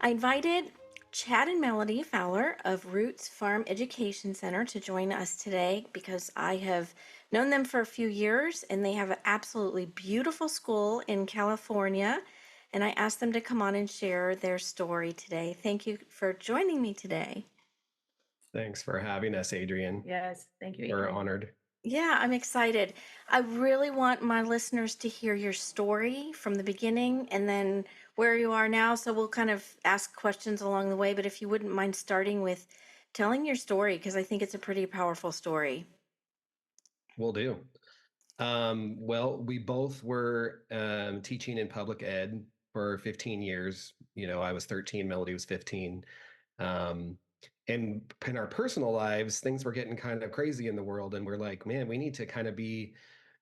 I invited Chad and Melody Fowler of Roots Farm Education Center to join us today because I have known them for a few years and they have an absolutely beautiful school in California. And I asked them to come on and share their story today. Thank you for joining me today. Thanks for having us, Adrian. Yes, thank you, We're Adrian. honored. Yeah, I'm excited. I really want my listeners to hear your story from the beginning and then where you are now. So we'll kind of ask questions along the way. But if you wouldn't mind starting with telling your story, because I think it's a pretty powerful story. Will do. Well, we both were teaching in public ed for 15 years. I was 13, Melody was 15. Um, and in our personal lives, things were getting kind of crazy in the world. And we're like, man, we need to kind of be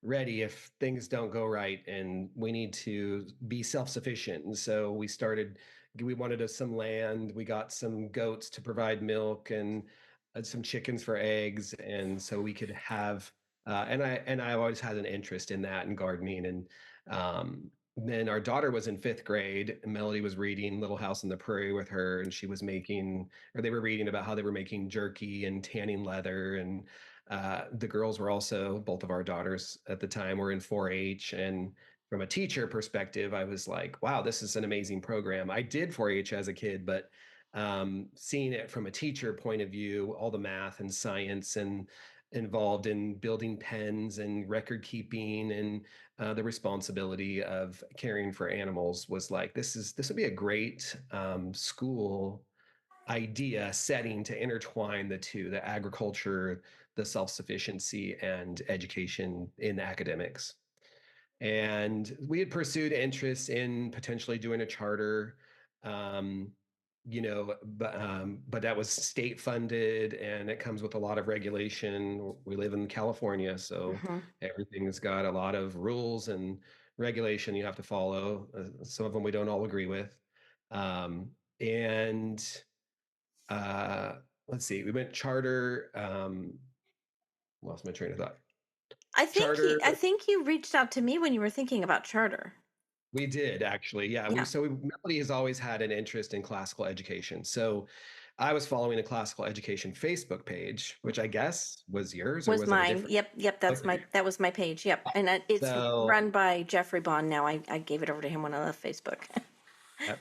ready if things don't go right. And we need to be self sufficient. And so we wanted us some land. We got some goats to provide milk and some chickens for eggs. And so we could have and I always had an interest in that and gardening. And then our daughter was in fifth grade, and Melody was reading Little House on the Prairie with her, and they were reading about how they were making jerky and tanning leather. And the girls were also, both of our daughters at the time were in 4-H. And from a teacher perspective, I was like, wow, this is an amazing program. I did 4-H as a kid, but seeing it from a teacher point of view, all the math and science and involved in building pens and record keeping and the responsibility of caring for animals was like this would be a great school idea setting to intertwine the two, the agriculture, the self-sufficiency, and education in academics. And we had pursued interests in potentially doing a charter, um, but that was state funded and it comes with a lot of regulation. We live in California, so Hmm. everything's got a lot of rules and regulation you have to follow. Some of them we don't all agree with. And let's see, we went charter. Lost my train of thought. Charter. I think you reached out to me when you were thinking about charter. We did actually. Yeah. Yeah, Melody has always had an interest in classical education. So I was following a classical education Facebook page, which I guess was yours, or was was it a mine. different? Yep, Okay. that was my page. Yep, and it's So run by Jeffrey Bond now. I gave it over to him when I left Facebook.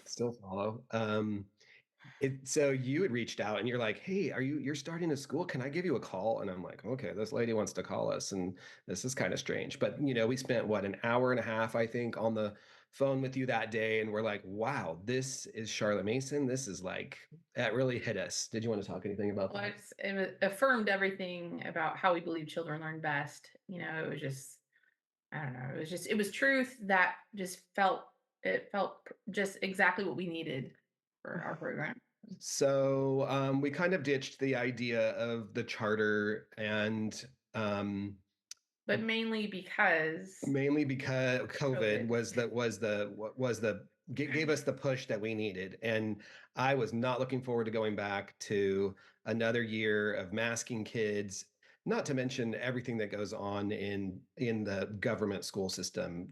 still follow. So you had reached out and you're like, hey, you're starting a school? Can I give you a call? And I'm like, okay, this lady wants to call us, and this is kind of strange. But we spent what, an hour and a half, I think, on the phone with you that day, and we're like, wow, this is Charlotte Mason. This is like that really hit us. Did you want to talk anything about Well, that? it affirmed everything about how we believe children learn best. It was just, I don't know, it was truth that it felt just exactly what we needed for our program. So we kind of ditched the idea of the charter, and But mainly because mainly because COVID COVID. gave us the push that we needed. And I was not looking forward to going back to another year of masking kids, not to mention everything that goes on in the government school system.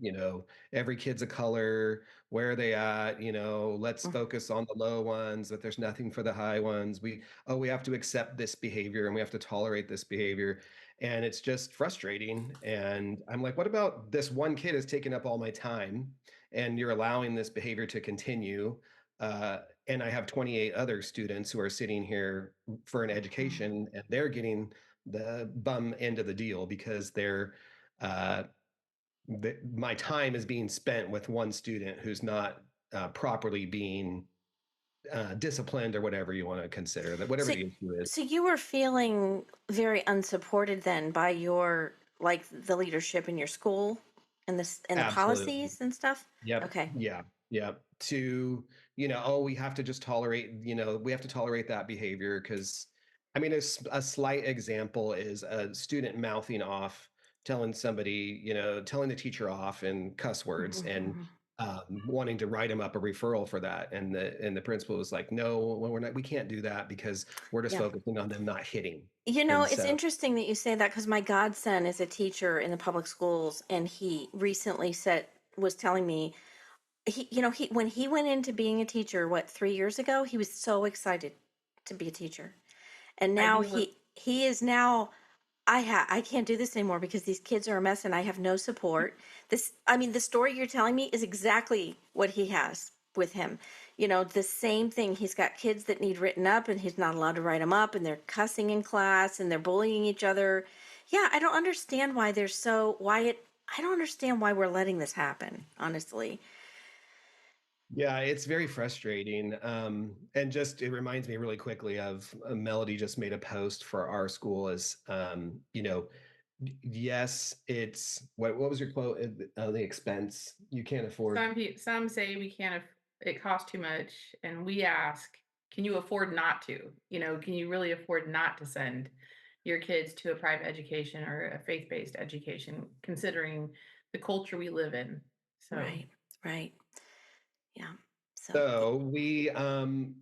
Every kid's a color. Where are they at? Let's focus on the low ones, but there's nothing for the high ones. We have to accept this behavior and we have to tolerate this behavior, and it's just frustrating. And I'm like, what about this one kid is taking up all my time and you're allowing this behavior to continue? And I have 28 other students who are sitting here for an education, and they're getting the bum end of the deal because uh, my time is being spent with one student who's not properly being disciplined, or whatever you want to consider that, whatever So, the issue is. so you were feeling very unsupported then by your like the leadership in your school and the Absolutely. policies and stuff. Yep. Okay. Yeah. Yeah. To, oh, we have to just tolerate, we have to tolerate that behavior because, I mean, a slight example is a student mouthing off, telling the teacher off in cuss words, Mhm, and mhm. wanting to write him up a referral for that. And the principal was like, no, well, we can't do that because we're just Yeah. focusing on them not hitting. And It's so, interesting that you say that because my godson is a teacher in the public schools, and he recently was telling me he when he went into being a teacher, what, 3 years ago, he was so excited to be a teacher, and I now do. he is now. I can't do this anymore because these kids are a mess and I have no support. I mean, the story you're telling me is exactly what he has with him. The same thing. He's got kids that need written up and he's not allowed to write them up, and they're cussing in class and they're bullying each other. Yeah, I don't understand why they're so why it I don't understand why we're letting this happen, honestly. Yeah, it's very frustrating. And just it reminds me really quickly of Melody just made a post for our school as yes, it's what was your quote? The expense you can't afford. Some say we can't it costs too much, and we ask, can you afford not to? Can you really afford not to send your kids to a private education or a faith-based education, considering the culture we live in? So Right, right. Yeah. So, So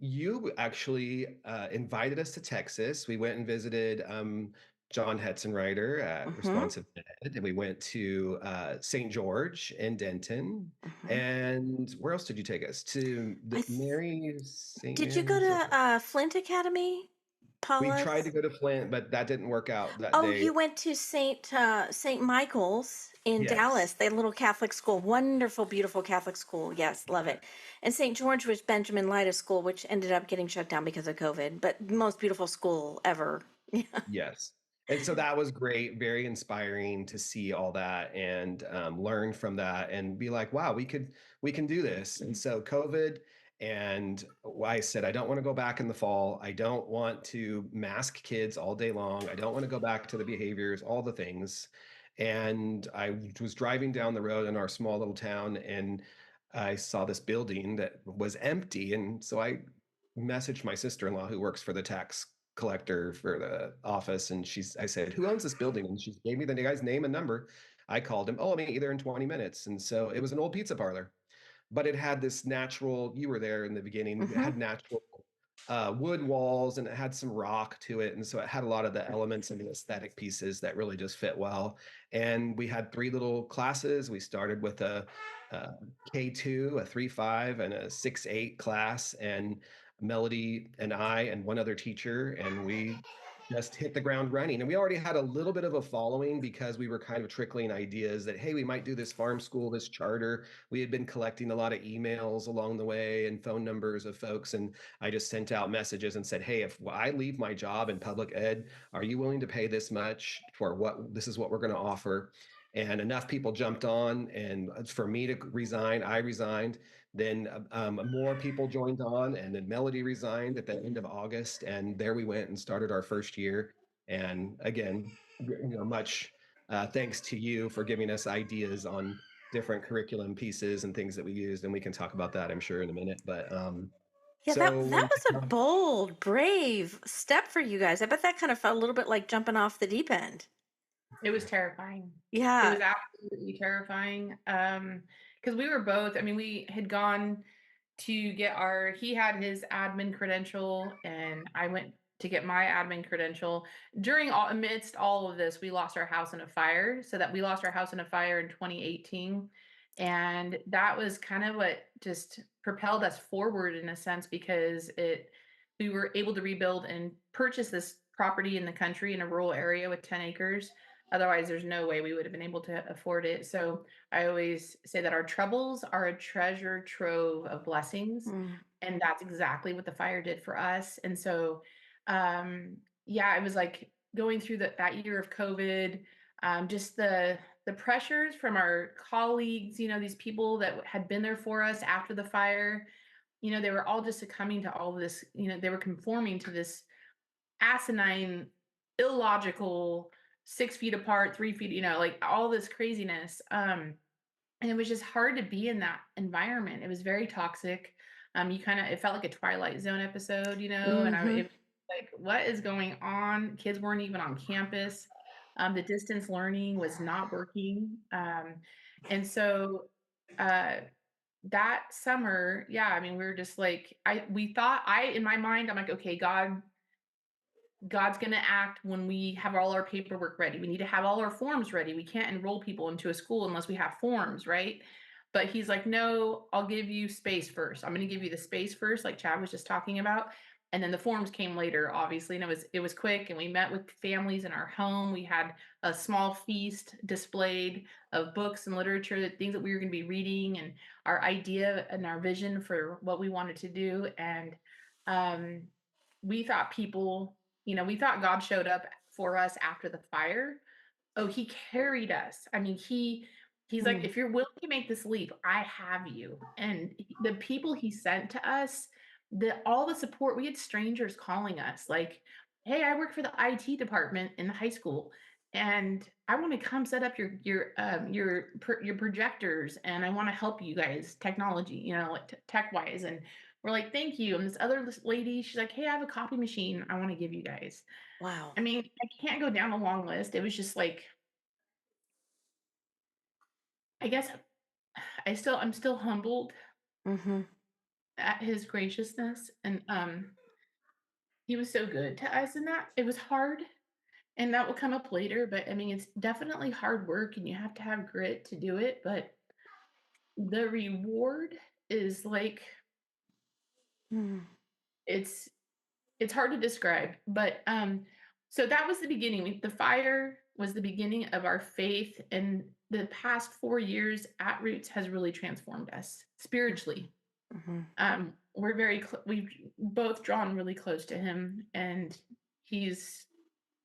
you actually invited us to Texas. We went and visited John Hetzenreiter at mm-hmm, Responsive Ed, and we went to St. George in Denton. mm-hmm. And where else did you take us? To I the th- Mary St. did you go Mary's? to Flint Academy, We tried to Paula's? go to Flint, but that didn't work out that Oh, day. you went to Saint Michael's in Dallas, Yes, that little Catholic school. Wonderful, beautiful Catholic school. Yes, love it. And St. George was Benjamin Lightus School, which ended up getting shut down because of COVID, but most beautiful school ever. Yeah. yes. And so that was great, very inspiring to see all that and learn from that and be like, wow, we can do this. And so COVID, and I said, I don't want to go back in the fall. I don't want to mask kids all day long. I don't want to go back to the behaviors, all the things. And I was driving down the road in our small little town, and I saw this building that was empty. And so I messaged my sister-in-law who works for the tax collector for the office, and I said, who owns this building? And she gave me the guy's name and number. I called him. Oh, I'll meet you there in 20 minutes. And so it was an old pizza parlor, but it had this natural, you were there in the beginning, it Mm-hmm. had natural wood walls, and it had some rock to it. And so it had a lot of the elements and the aesthetic pieces that really just fit well. And we had three little classes. We started with a K2, a 3-5, and a 6-8 class. And Melody and I and one other teacher, and we just hit the ground running. And we already had a little bit of a following because we were kind of trickling ideas that, hey, we might do this farm school, this charter. We had been collecting a lot of emails along the way and phone numbers of folks. And I just sent out messages and said, hey, if I leave my job in public ed, are you willing to pay this much for what this is what we're going to offer? And enough people jumped on. And for me to resign, I resigned. Then more people joined on, and then Melody resigned at the end of August, and there we went and started our first year. And again, much thanks to you for giving us ideas on different curriculum pieces and things that we used, and we can talk about that, I'm sure, in a minute. But Yeah, so that when was a bold, brave step for you guys. I bet that kind of felt a little bit like jumping off the deep end. it was terrifying. It Yeah. was absolutely terrifying. Because we were both, I mean, we had gone to get he had his admin credential, and I went to get my admin credential. Amidst all of this, we lost our house in a fire. So that we lost our house in a fire in 2018. And that was kind of what just propelled us forward in a sense, because we were able to rebuild and purchase this property in the country in a rural area with 10 acres. Otherwise, there's no way we would have been able to afford it. So I always say that our troubles are a treasure trove of blessings. Mm. And that's exactly what the fire did for us. And so, yeah, it was like going through that year of COVID, just the pressures from our colleagues, these people that had been there for us after the fire, they were all just succumbing to all of this, they were conforming to this asinine, illogical, 6 feet apart, 3 feet, like all this craziness. And it was just hard to be in that environment. It was very toxic. It felt like a Twilight Zone episode, and Mm-hmm. it was like, what is going on? Kids weren't even on campus. The distance learning was not working. And so, uh, that summer, yeah, I mean, we were just like, we thought, in my mind, I'm like, okay, God's going to act when we have all our paperwork ready. We need to have all our forms ready. We can't enroll people into a school unless we have forms, right? But he's like, "No, I'll give you space first. I'm gonna give you the space first, like Chad was just talking about." And then the forms came later, obviously, and it was quick. And we met with families in our home. We had a small feast displayed of books and literature, the things that we were going to be reading, and our idea and our vision for what we wanted to do. And um, we thought we thought God showed up for us after the fire. Oh, he carried us. I mean, he's like, Mm. "If you're willing to make this leap, I have you." And the people he sent to us, all the support, we had strangers calling us like, "Hey, I work for the IT department in the high school, and I want to come set up your projectors, and I want to help you guys technology, like tech wise." And we're like, "Thank you." And this other lady, she's like, "Hey, I have a copy machine I want to give you guys." Wow. I mean, I can't go down a long list. It was just like, I guess I'm still humbled Mm-hmm. at his graciousness, and he was so good to us in that. It was hard, and that will come up later, but I mean, it's definitely hard work and you have to have grit to do it, but the reward is like, Mm. it's it's hard to describe, but so that was the beginning. The fire was the beginning of our faith, and the past 4 years at Roots has really transformed us spiritually. Mm-hmm. We've both drawn really close to him, and he's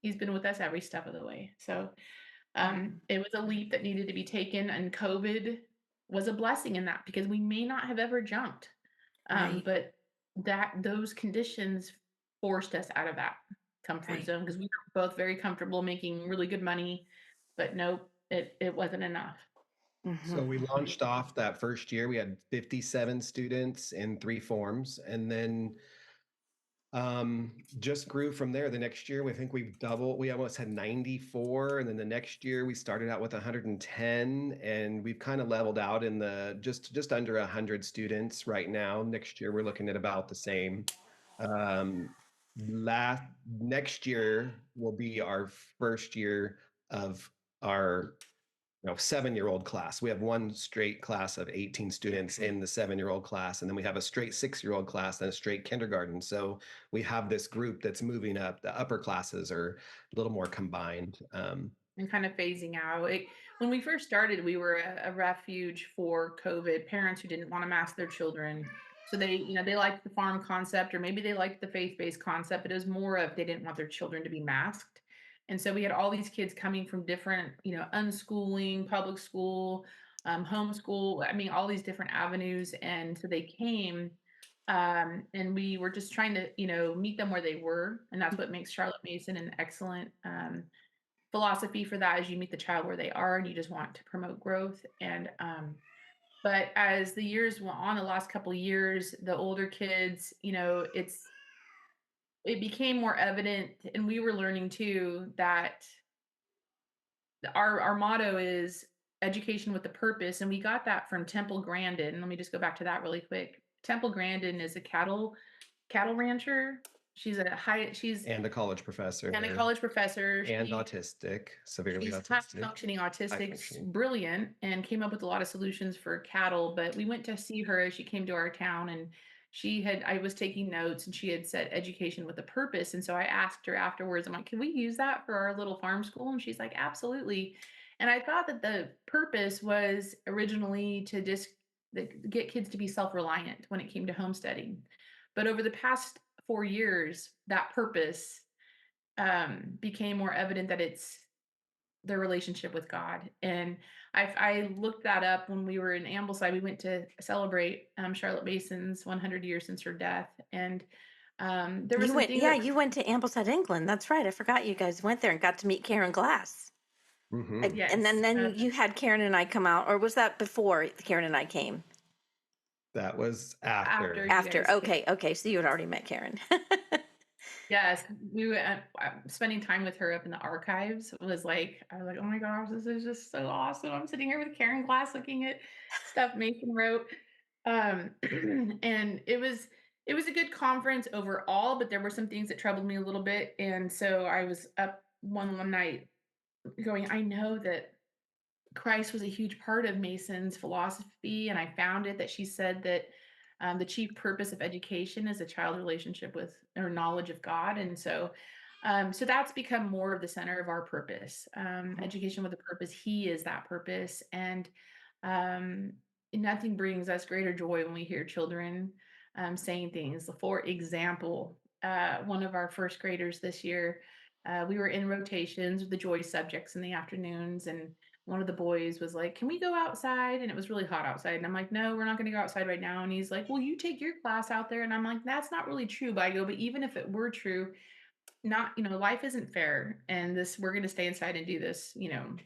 he's been with us every step of the way. So Mm-hmm. it was a leap that needed to be taken, and COVID was a blessing in that because we may not have ever jumped. Right. But those conditions forced us out of that comfort Right. zone because we were both very comfortable making really good money, but nope, it wasn't enough. Mm-hmm. So we Mm-hmm. launched off that first year. We had 57 students in 3 forms, and then just grew from there. The next year, we think we've doubled. We almost had 94, and then the next year we started out with 110, and we've kind of leveled out in the just under 100 students right now. Next year, we're looking at about the same. Um, last Next year will be our first year of our 7-year-old class. We have one straight class of 18 students in the 7-year-old class, and then we have a straight 6-year-old class and a straight kindergarten. So we have this group that's moving up. The upper classes are a little more combined. And kind of phasing out. When we first started, we were a refuge for COVID parents who didn't want to mask their children. So they liked the farm concept, or maybe they liked the faith-based concept, but it was more of they didn't want their children to be masked. And so we had all these kids coming from different, unschooling, public school, homeschool, I mean, all these different avenues. And so they came, and we were just trying to, meet them where they were. And that's what makes Charlotte Mason an excellent philosophy for that is you meet the child where they are and you just want to promote growth. And but as the years went on, the last couple of years, the older kids, it became more evident, and we were learning too that our motto is education with a purpose, and we got that from Temple Grandin. Let me just go back to that really quick. Temple Grandin is a cattle rancher. She's and a college professor and a there, college professor. and autistic, severely She's high autistic, functioning high autistic, functioning. brilliant, and came up with a lot of solutions for cattle. But we went to see her as she came to our town, and I was taking notes, and she had said education with a purpose. And so I asked her afterwards, I'm like, can we use that for our little farm school? And she's like, absolutely. And I thought that the purpose was originally to just get kids to be self reliant when it came to homesteading. But over the past 4 years, that purpose became more evident that it's their relationship with God. And I looked that up when we were in Ambleside. We went to celebrate Charlotte Mason's 100 years since her death, and there were You some went, things yeah, that you went to Ambleside, England. That's right. I forgot you guys went there and got to meet Karen Glass. And then yes, you had Karen and I come out, or was that before Karen and I came? That was after after. you After. guys came. Okay, okay. So you had already met Karen. Yes, we were spending time with her up in the archives. I was like, oh my gosh, this is just so awesome. I'm sitting here with Karen Glass looking at stuff Mason wrote. And it was a good conference overall, but there were some things that troubled me a little bit. And so I was up one night going, I know that Christ was a huge part of Mason's philosophy, and I found it that she said that the chief purpose of education is a child's relationship with or knowledge of God, and so that's become more of the center of our purpose. Education with a purpose. He is that purpose, and um, nothing brings us greater joy when we hear children saying things. For example, one of our first graders this year, we were in rotations with the joy subjects in the afternoons, and one of the boys was like, "Can we go outside?" And it was really hot outside. And I'm like, "No, we're not going to go outside right now." And he's like, "Well, you take your class out there." And I'm like, "That's not really true." But I go, "But even if it were true, not, life isn't fair. And this, we're going to stay inside and do this,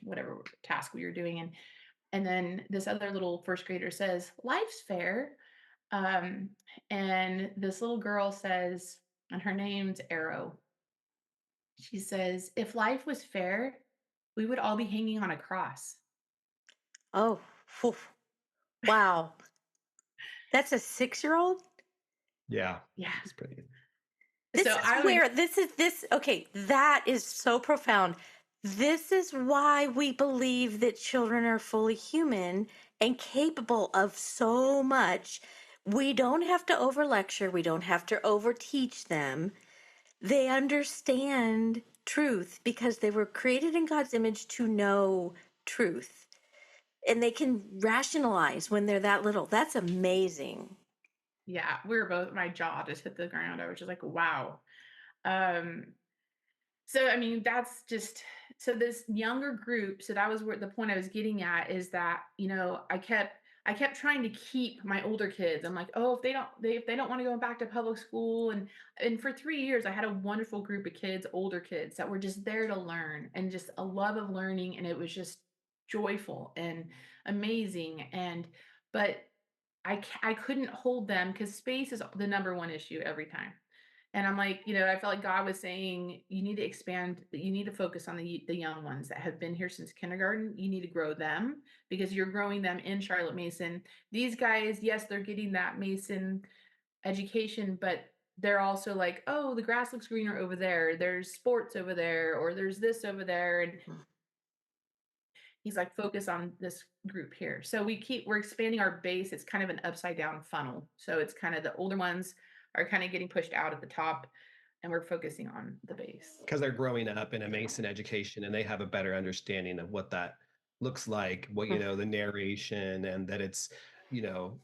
whatever task we were doing." And then this other little first grader says, "Life's fair." Um, and this little girl says, and her name's Arrow, she says, "If life was fair, we would all be hanging on a cross." Oh, phew. Wow. That's a 6-year-old? Yeah, Yeah. it's pretty good. This So is I would, where this okay, that is so profound. This is why we believe that children are fully human and capable of so much. We don't have to over lecture, we don't have to over teach them. They understand truth because they were created in God's image to know truth. And they can rationalize when they're that little. That's amazing. yeah, we were both, my jaw just hit the ground. I was just like, wow. Um, So, I mean, that's just so this younger group, so that was where the point I was getting at is that, I kept trying to keep my older kids. I'm like, "Oh, if they don't want to go back to public school." And for 3 years I had a wonderful group of kids, older kids that were just there to learn and just a love of learning, and it was just joyful and amazing. And but I couldn't hold them because space is the number one issue every time. And I'm like, I felt like God was saying, you need to expand, you need to focus on the young ones that have been here since kindergarten. You need to grow them because you're growing them in Charlotte Mason. These guys, yes, they're getting that Mason education, but they're also like, oh, the grass looks greener over there. There's sports over there, or there's this over there. And he's like, focus on this group here. So we're expanding our base. It's kind of an upside down funnel. So it's kind of the older ones are kind of getting pushed out at the top, and we're focusing on the base. Because they're growing up in a Mason education and they have a better understanding of what that looks like, what, the narration, and that it's, you know,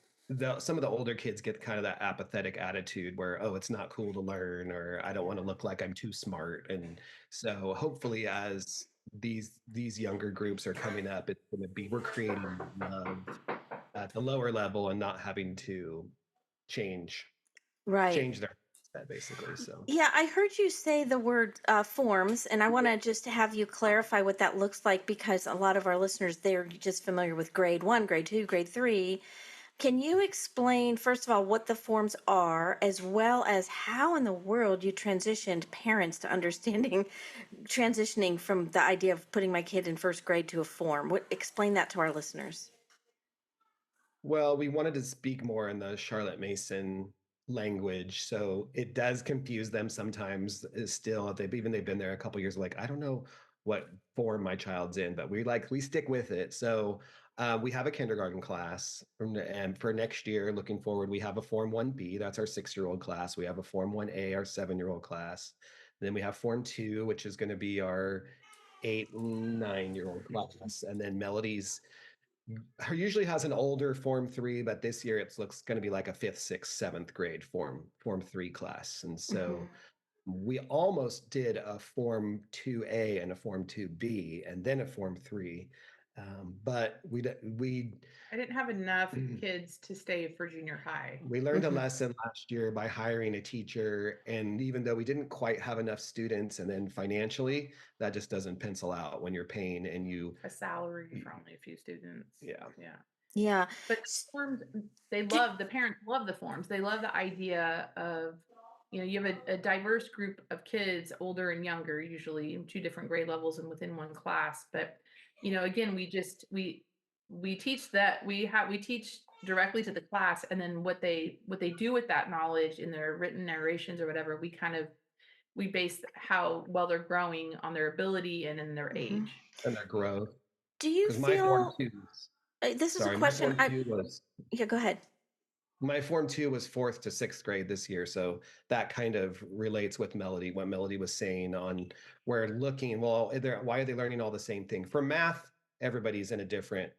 some of the older kids get kind of that apathetic attitude where, oh, it's not cool to learn, or I don't want to look like I'm too smart. And so hopefully as these younger groups are coming up, it's going to be, we're creating love at the lower level and not having to change Right. change their mindset basically. So Yeah, I heard you say the word forms, and I want to just have you clarify what that looks like because a lot of our listeners, they're just familiar with grade 1, grade 2, grade 3. Can you explain, first of all, what the forms are, as well as how in the world you transitioned parents to understanding transitioning from the idea of putting my kid in first grade to a form? Explain that to our listeners. well, we wanted to speak more in the Charlotte Mason language, so it does confuse them sometimes. Still, they've been there a couple years. Like, I don't know what form my child's in, but we stick with it. So we have a kindergarten class, and for next year, looking forward, we have a Form 1B. That's our 6-year-old class. We have a Form 1A, our 7-year-old class. Then we have Form 2, which is going to be our 8 and 9-year-old class, and then Melody's usually has an older Form 3, but this year it looks going to be like a fifth, sixth, seventh grade Form 3 class. And so Hmm. we almost did a Form 2A and a Form 2B and then a Form 3. But I didn't have enough kids to stay for junior high. we learned a Hmm. lesson last year by hiring a teacher. And even though we didn't quite have enough students, and then financially, that just doesn't pencil out when you're paying and A salary for only a few students. yeah. Yeah. Yeah. But forms, Did, the parents love the forms. They love the idea of, you have a diverse group of kids, older and younger, usually in two different grade levels and within one class. But, again, we teach that we teach directly to the class, and then what they do with that knowledge in their written narrations or whatever, we base how well they're growing on their ability and in their mhm. age. And their growth. Do you Because my form feel two, this is a sorry, my question form I two was yeah, go ahead. my form two was fourth to sixth grade this year, so that kind of relates with Melody. What Melody was saying on where looking, well, why are they learning all the same thing? For math, everybody's in a different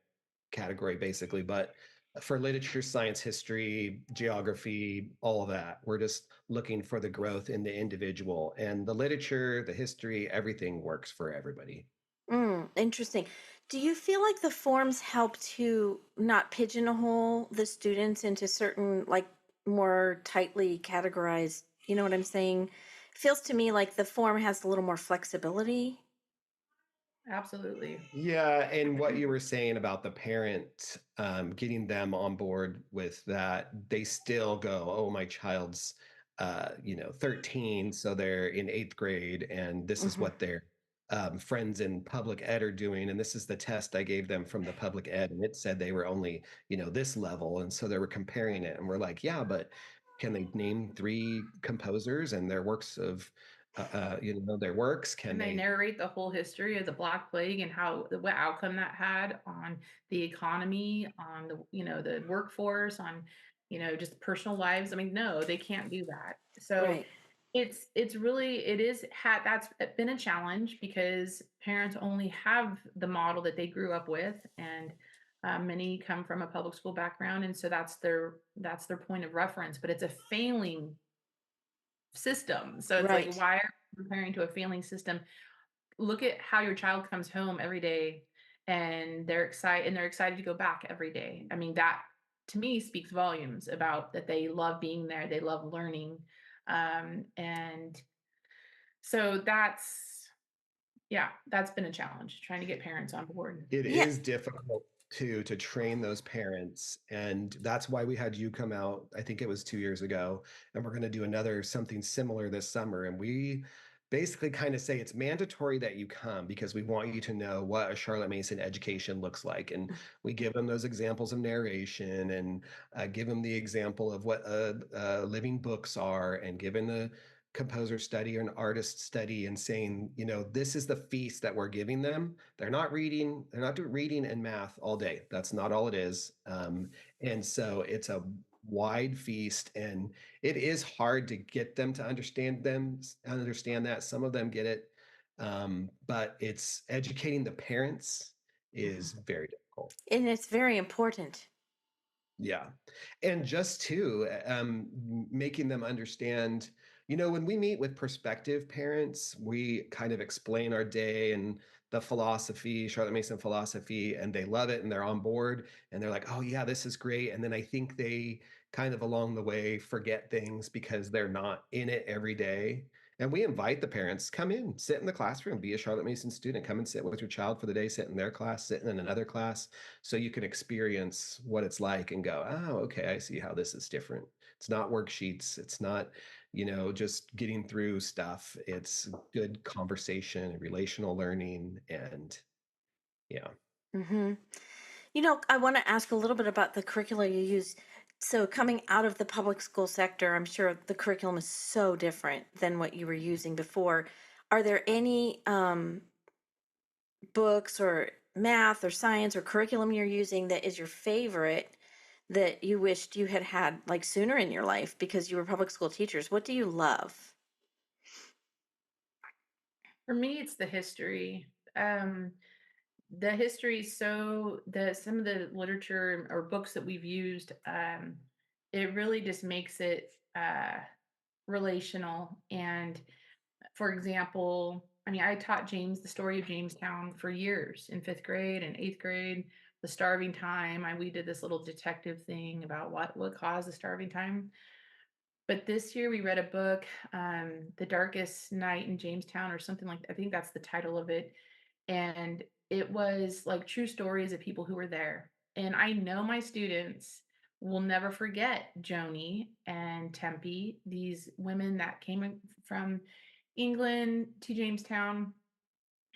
category basically, but for literature, science, history, geography, all of that, we're just looking for the growth in the individual, and the literature, the history, everything works for everybody. Interesting. Do you feel like the forms help to not pigeonhole the students into certain, like, more tightly categorized, you know what I'm saying? Feels to me like the form has a little more flexibility. Absolutely. Yeah, and what you were saying about the parent, getting them on board with that, they still go, "Oh, my child's, 13, so they're in 8th grade, and this is Hmm. what their friends in public ed are doing, and this is the test I gave them from the public ed, and it said they were only, this level," and so they were comparing it, and we're like, "Yeah, but can they name 3 composers and their works of, their works? Can And they they?" narrate the whole history of the Black Plague and what outcome that had on the economy, on the workforce, on just personal lives. I mean, no, they can't do that. So Right. it's really it is had that's been a challenge because parents only have the model that they grew up with, and many come from a public school background, and so that's their point of reference. But it's a failing system, so it's like, Right. why are we comparing to a failing system? Look at how your child comes home every day and they're excited to go back every day. I mean, that to me speaks volumes about that they love being there, they love learning. And so that's been a challenge trying to get parents on board. It Yeah. is difficult to train those parents, and that's why we had you come out, I think it was 2 years ago, and we're gonna do another something similar this summer, and we basically kinda say it's mandatory that you come because we want you to know what a Charlotte Mason education looks like, and we give them those examples of narration and, give them the example of what, living books are and given a composer study or an artist study and saying, "This is the feast that we're giving them. They're not doing reading and math all day. That's not all it is." And so it's a wide feast, and it is hard to get them to understand that. Some of them get it, but it's educating the parents is Mhm. very difficult. And it's very important. Yeah. And just to making them understand, when we meet with prospective parents, we kind of explain our day and the philosophy, Charlotte Mason philosophy, and they love it and they're on board and they're like, "Oh, yeah, this is great." And then I think they kind of along the way forget things because they're not in it every day. And we invite the parents, come in, sit in the classroom, be a Charlotte Mason student, come and sit with your child for the day, sit in their class, sit in another class so you can experience what it's like and go, "Oh, okay, I see how this is different." It's not worksheets, it's not, just getting through stuff. It's good conversation and relational learning, and yeah. Hmm. I want to ask a little bit about the curricula you use. So, coming out of the public school sector, I'm sure the curriculum is so different than what you were using before. Are there any books or math or science or curriculum you're using that is your favorite that you wished you had had like sooner in your life because you were public school teachers? What do you love? For me, it's the history. The history, so the some of the literature or books that we've used, it really just makes it relational. And for example, I mean, I taught James the story of Jamestown for years in 5th grade and 8th grade. The starving time. We did this little detective thing about what caused the starving time. But this year we read a book, The Darkest Night in Jamestown, or something like I think that's the title of it. And it was like true stories of people who were there. And I know my students will never forget Joni and Tempe, these women that came from England to Jamestown,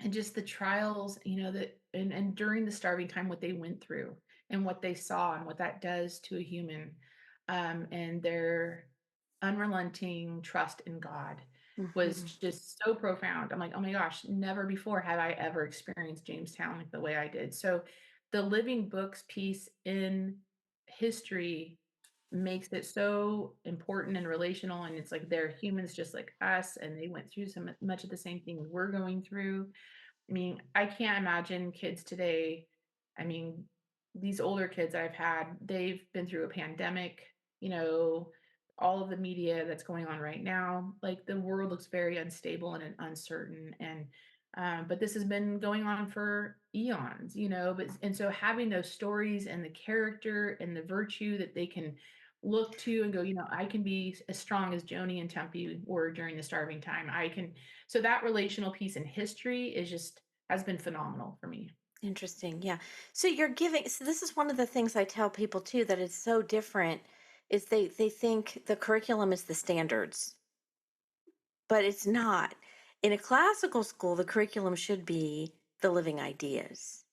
and just the trials, that and during the starving time, what they went through and what they saw and what that does to a human, and their unrelenting trust in God. was Mhm. just so profound. I'm like, "Oh my gosh, never before have I ever experienced Jamestown like the way I did." So, the living books piece in history makes it so important and relational, and it's like they're humans just like us, and they went through so much of the same thing we're going through. I mean, I can't imagine kids today. I mean, these older kids I've had, they've been through a pandemic, all of the media that's going on right now. Like the world looks very unstable and uncertain. But this has been going on for eons, and so having those stories and the character and the virtue that they can look to and go, I can be as strong as Joni and Tempe were during the starving time. I can, so that relational piece in history is just has been phenomenal for me. Interesting. Yeah. So you're giving, so this is one of the things I tell people too that is so different is they think the curriculum is the standards, but it's not. In a classical school, the curriculum should be the living ideas.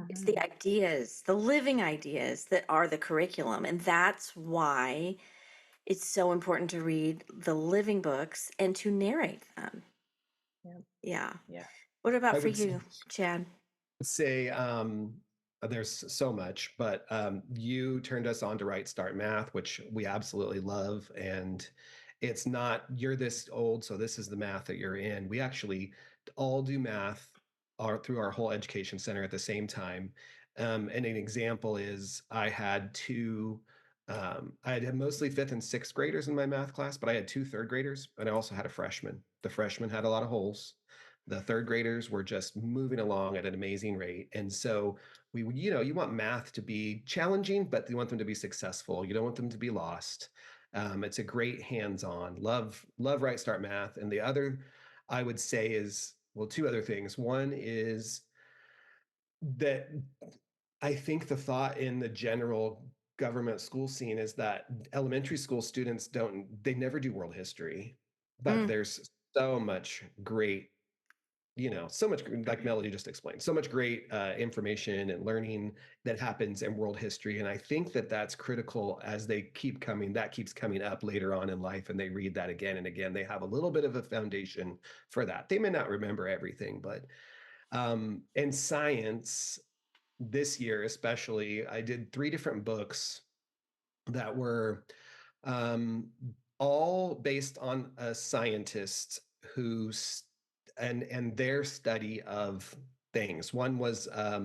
It's the Mhm. ideas, the living ideas that are the curriculum. And that's why it's so important to read the living books and to narrate them. Yeah, Yeah. yeah. What about I for would you, Chad? say there's so much, but you turned us on to Right Start Math, which we absolutely love. And it's not you're this old, so this is the math that you're in. We actually all do math through our whole education center at the same time. And an example is I had mostly fifth and sixth graders in my math class, but I had two third graders, and I also had a freshman. The freshman had a lot of holes. The third graders were just moving along at an amazing rate. And so you want math to be challenging, but you want them to be successful. You don't want them to be lost. It's a great hands-on. Love Right Start Math. And the other I would say is, well, two other things. One is that I think the thought in the general government school scene is that elementary school students they never do world history, but Mm, there's so much great, so much, like Melody just explained, so much great information and learning that happens in world history. And I think that that's critical as that keeps coming up later on in life, and they read that again and again. They have a little bit of a foundation for that. They may not remember everything, but in science, this year especially, I did three different books that were um, all based on a scientist and their study of things. One was I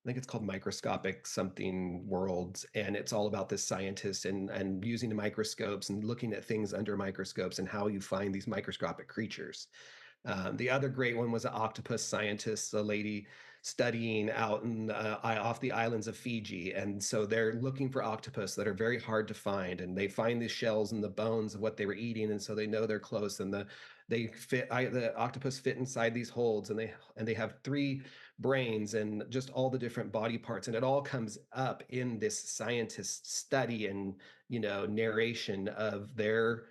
think it's called Microscopic Something Worlds, and it's all about this scientist and using the microscopes and looking at things under microscopes and how you find these microscopic creatures. The other great one was an octopus scientist, a lady studying out off the islands of Fiji. And so they're looking for octopus that are very hard to find. And they find the shells and the bones of what they were eating. And so they know they're close. And the octopus fit inside these holds, and they have three brains and just all the different body parts. And it all comes up in this scientist study and, narration of their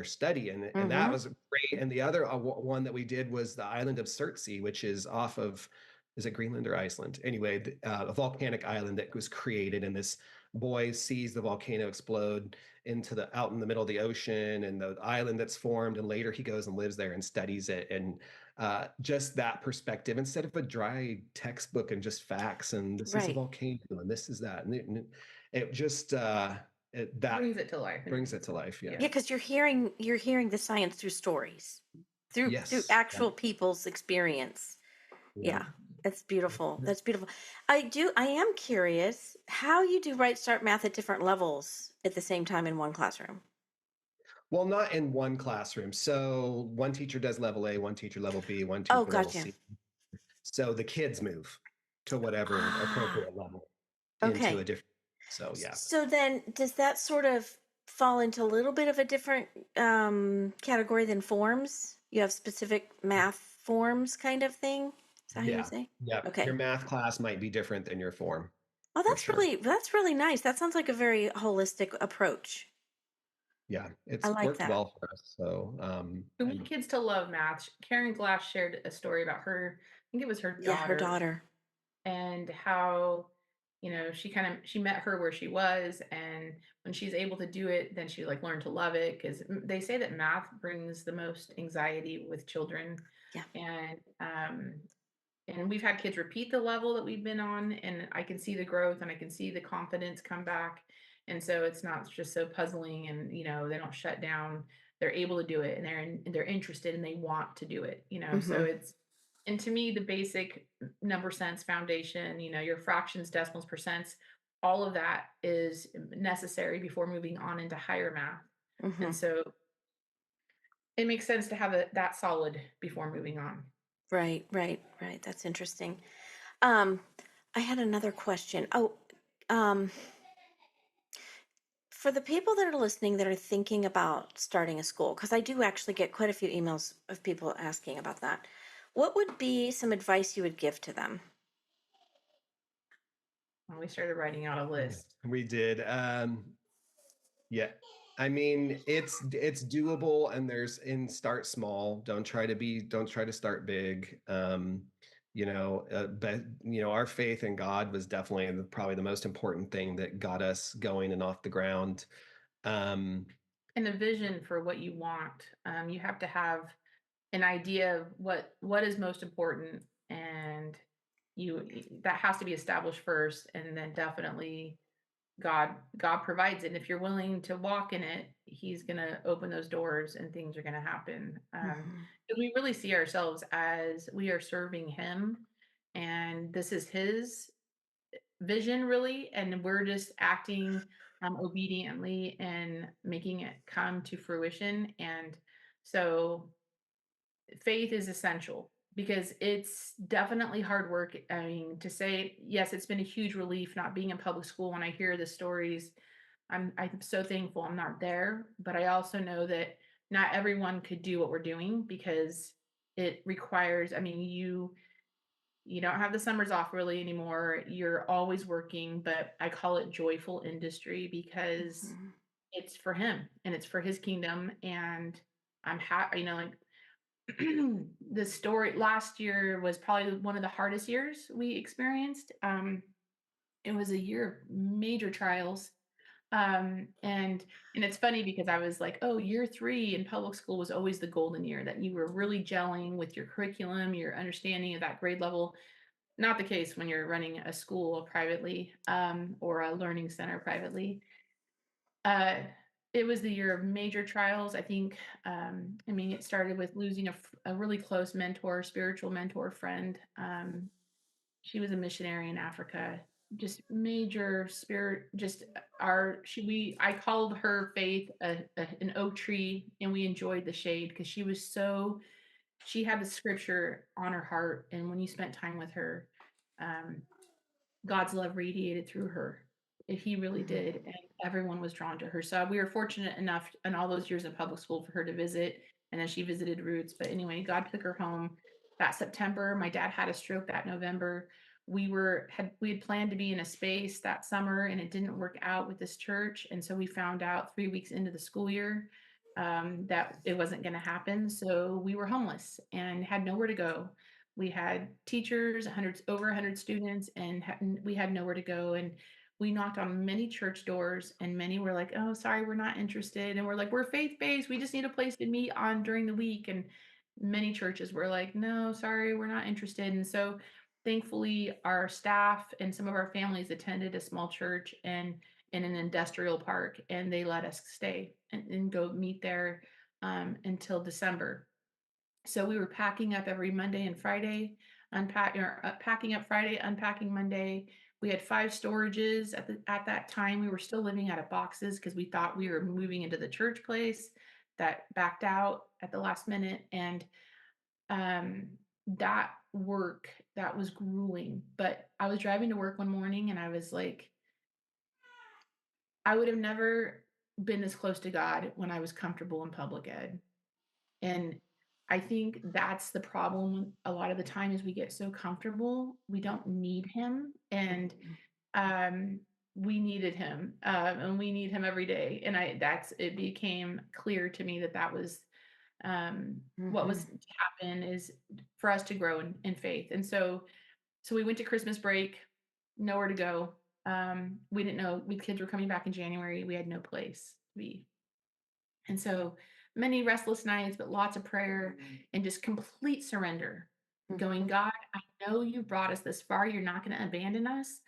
study, and that mm-hmm. was great. And the other one that we did was the island of Surtsey, which is off of, is it Greenland or Iceland? Anyway, a volcanic island that was created, and this boy sees the volcano explode out in the middle of the ocean, and the island that's formed. And later he goes and lives there and studies it, and just that perspective instead of a dry textbook and just facts. And this is a Right. volcano, and this is that, and it just that Brings it to life in a brings it different to way. life. Yeah. Yeah. Yeah, because you're hearing the science through stories, through Yes. Yeah. actual people's experience. Yeah. Yeah, that's beautiful. That's beautiful. I am curious how you do Right Start Math at different levels at the same time in one classroom. Well, not in one classroom. So one teacher does level A, one teacher level B, one Oh, teacher level gotcha. C. So the kids move to whatever Ah, appropriate level into a okay. different. So yeah. So then does that sort of fall into a little bit of a different category than forms? You have specific math forms kind of thing? Is that how you would Yeah. say? Yeah. Your Okay. math class might be different than your form Oh, for sure. that's really nice. That sounds like a very holistic approach. Yeah. I It's like worked that. well for us. So We want kids to love math. Karen Glass shared a story about her, I think it was her Yeah, her daughter, daughter. and how She met her where she was, and when she's able to do it, then she like learned to love it because they say that math brings the most anxiety with children, Yeah. and we've had kids repeat the level that we've been on, and I can see the growth and I can see the confidence come back. And so it's not just so puzzling, and they don't shut down. They're able to do it, and they're interested and they want to do it, so Hmm. it's and to me the basic number sense foundation, your fractions, decimals, percents, all of that is necessary before moving on into higher math. Hmm. And so it makes sense to have that solid before moving on. Right, right, right. That's interesting. Um, I had another question. Oh, um, for the people that are listening that are thinking about starting a school, because I do actually get quite a few emails of people asking about that. What would be some advice you would give to them? When we started writing out a Yeah, list. we did. Yeah. I mean, it's doable, and start small. Don't try to start big. But our faith in God was definitely probably the most important thing that got us going and off the ground. Um, And a vision for what you want. You have to have an idea of what is most important, and that has to be established first, and then definitely God provides it. And if you're willing to walk in it, He's gonna open those doors and things are gonna happen. Hmm. 'Cause we really see ourselves as we are serving Him, and this is His vision really, and we're just acting obediently and making it come to fruition. And so faith is essential because it's definitely hard work. I mean, to say yes, it's been a huge relief not being in public school. When I hear the stories, I'm so thankful I'm not there, but I also know that not everyone could do what we're doing because it requires, I mean, you don't have the summers off really anymore. You're always working, but I call it joyful industry because Hmm. it's for him and it's for his kingdom. And I'm happy, like the story last year was probably one of the hardest years we experienced. It was a year of major trials. And it's funny because I was like, oh, year 3 in public school was always the golden year that you were really gelling with your curriculum, your understanding of that grade level. Not the case when you're running a school privately, or a learning center privately. Uh, it was the year of major trials. I think, I mean, it started with losing a really close mentor, spiritual mentor friend. She was a missionary in Africa. Just major spirit. Just I called her faith an oak tree, and we enjoyed the shade because she had the scripture on her heart, and when you spent time with her, um, God's love radiated through her. He really Hmm. did, and everyone was drawn to her. So we were fortunate enough in all those years of public school for her to visit, and then she visited Roots. But anyway, God took her home that September. My dad had a stroke that November. We had planned to be in a space that summer, and it didn't work out with this church. And so we found out 3 weeks into the school year that it wasn't going to happen. So we were homeless and had nowhere to go. We had teachers, over 100 students, and we had nowhere to go. And we knocked on many church doors, and many were like, "Oh, sorry, we're not interested." And we're like, "We're faith based. We just need a place to meet on during the week." And many churches were like, "No, sorry, we're not interested." And so, thankfully, our staff and some of our families attended a small church and in an industrial park, and they let us stay and go meet there until December. So we were packing up every Monday and Friday, packing up Friday, unpacking Monday. We had 5 storages at that time. We were still living out of boxes because we thought we were moving into the church place that backed out at the last minute. And that work, that was grueling. But I was driving to work one morning and I was like, I would have never been this close to God when I was comfortable in public ed. And I think that's the problem a lot of the time is we get so comfortable, we don't need him, and, um, we needed him, and we need him every day, and it became clear to me that that was, what Hmm. was to happen is for us to grow in faith. And so we went to Christmas break, nowhere to go. We didn't know we kids were coming back in January. We had no place to be. And so many restless nights, but lots of prayer and just complete surrender. Going, Mhm. God, I know you brought us this far. You're not going to abandon us.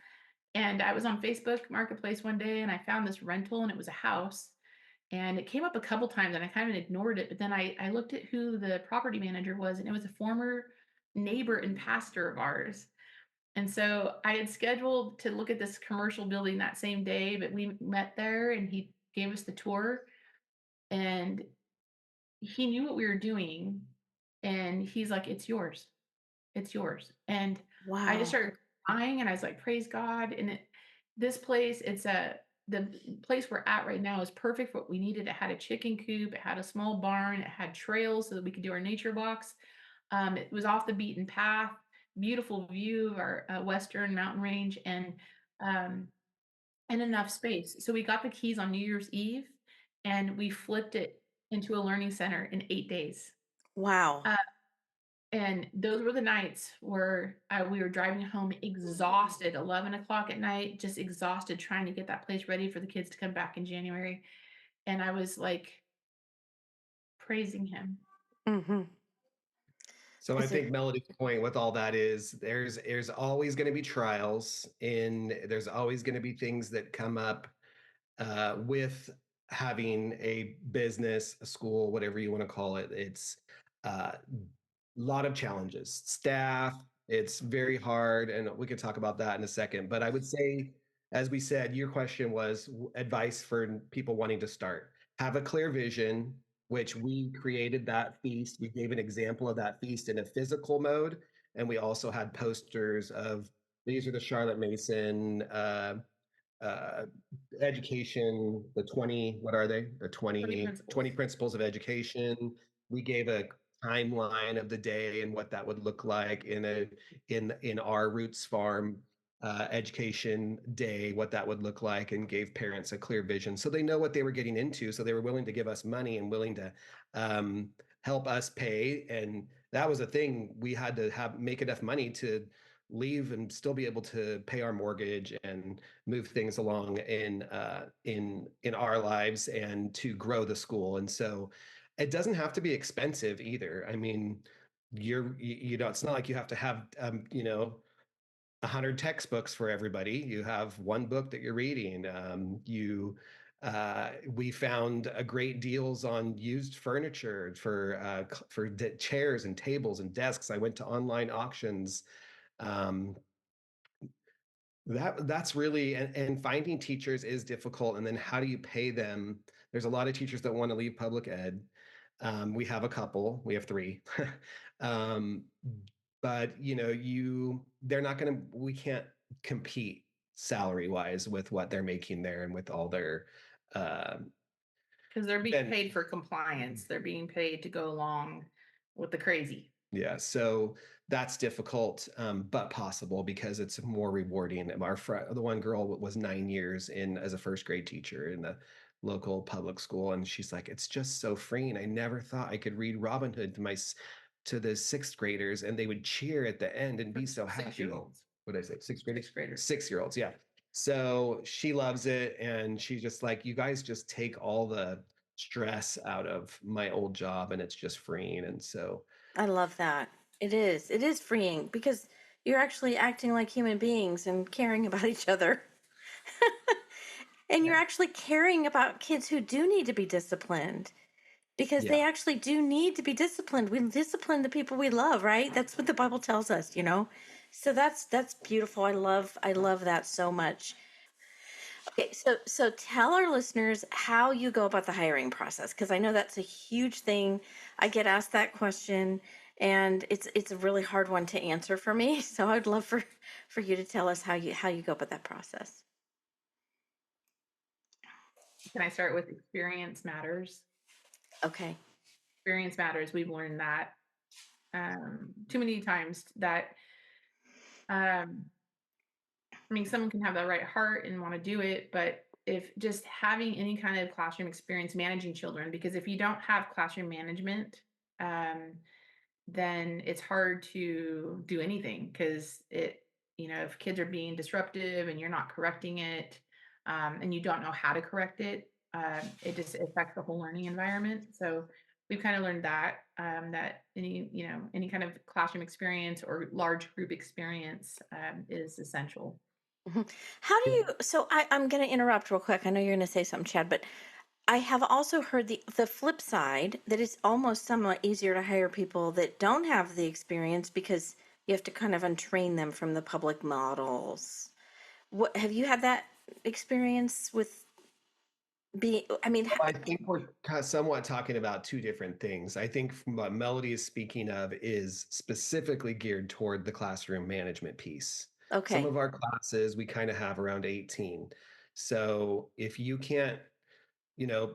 And I was on Facebook Marketplace one day and I found this rental and it was a house. And it came up a couple times and I kind of ignored it. But then I looked at who the property manager was, and it was a former neighbor and pastor of ours. And so I had scheduled to look at this commercial building that same day, but we met there and he gave us the tour. And he knew what we were doing, and he's like, "It's yours. It's yours." And I just Wow. started crying, and I was like, "Praise God." And this place, the place we're at right now is perfect for what we needed. It had a chicken coop, it had a small barn, it had trails so that we could do our nature walks. It was off the beaten path, beautiful view of our western mountain range, um, and enough space. So we got the keys on New Year's Eve, and we flipped it into a learning center in 8 days. Wow. Uh, and those were the nights where we were driving home exhausted, 11 o'clock at night, just exhausted trying to get that place ready for the kids to come back in January. And I was like praising him. Mhm. So I Is it think Melody's point with all that is there's always going to be trials, and there's always going to be things that come up with having a business, a school, whatever you want to call it. It's a lot of challenges. Staff, it's very hard, and we could talk about that in a second. But I would say, as we said, your question was advice for people wanting to start. Have a clear vision, which we created that feast. We gave an example of that feast in a physical mode, and we also had posters of these are the Charlotte Mason uh, education, the 20, what are they? The 20 twenty principles. principles of education. We gave a timeline of the day and what that would look like in our Roots Farm education day, what that would look like, and gave parents a clear vision so they know what they were getting into. So they were willing to give us money and willing to um, help us pay. And that was a thing, we had to have make enough money to leave and still be able to pay our mortgage and move things along in our lives and to grow the school. And so it doesn't have to be expensive either. I mean, you know, it's not like you have to have 100 textbooks for everybody. You have one book that you're reading. We found a great deals on used furniture for chairs and tables and desks. I went to online auctions. um, that's really, and finding teachers is difficult. And then how do you pay them? There's a lot of teachers that want to leave public ed. We have a couple, we have three. um, but they're not going to, we can't compete salary wise with what they're making there and with all their, um, Because they're being and paid for compliance. They're being paid to go along with the crazy. yeah, so that's difficult, but possible because it's more rewarding. The one girl was 9 years in as a first grade teacher in the local public school, and she's like, "It's just so freeing. I never thought I could read Robin Hood to the sixth graders, and they would cheer at the end and be so Six happy." year olds, What did I say? Sixth graders? sixth graders. 6 year olds, yeah. So she loves it, and she's just like, "You guys just take all the stress out of my old job, and it's just freeing." And so I love that. It is. It is freeing because you're actually acting like human beings and caring about each other. And you're Yeah. actually caring about kids who do need to be disciplined because they yeah. actually do need to be disciplined. We discipline the people we love, right? That's what the Bible tells us, you know? So that's beautiful. I love that so much. Okay, so tell our listeners how you go about the hiring process because I know that's a huge thing. I get asked that question and it's a really hard one to answer for me. So I'd love for you to tell us how you go about that process. Can I start with experience matters? Okay. Experience matters. We've learned that too many times that um, I mean, someone can have the right heart and want to do it, but if just having any kind of classroom experience managing children, because if you don't have classroom management, um, then it's hard to do anything because it. if kids are being disruptive and you're not correcting it, and you don't know how to correct it, it just affects the whole learning environment. So we've kind of learned that that any kind of classroom experience or large group experience is essential. Mhm. How do you, so I'm going to interrupt real quick. I know you're going to say something, Chad, but I have also heard the flip side that it's almost somewhat easier to hire people that don't have the experience because you have to kind of untrain them from the public models. What have you had that experience with being, I mean, Well, I think we're somewhat talking about two different things. I think what Melody is speaking of is specifically geared toward the classroom management piece. Some okay, of our classes we kind of have around 18. So if you can't,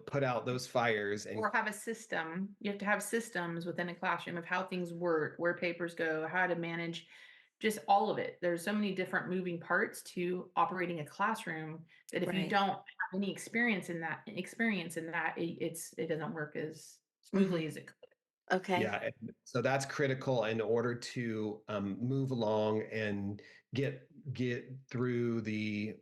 put out those fires and Or have a system. You have to have systems within a classroom of how things work, where papers go, how to manage just all of it. There's so many different moving parts to operating a classroom that if you right. don't have any experience in that, it doesn't work as Hmm. smoothly as it could. Okay. yeah, so that's critical in order to move along and get through the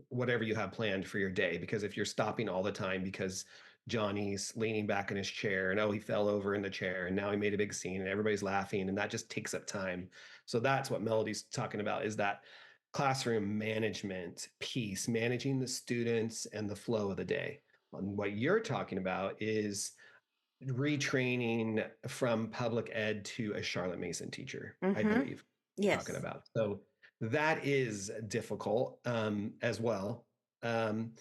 whatever you have planned for your day. Because if you're stopping all the time because Johnny's leaning back in his chair and oh he fell over in the chair and now he made a big scene and everybody's laughing and that just takes up time. So that's what Melody's talking about is that classroom management piece, managing the students and the flow of the day. And what you're talking about is retraining from public ed to a Charlotte Mason teacher, I Mm-hmm. believe you're talking Yes. about. So that is difficult as well. Um,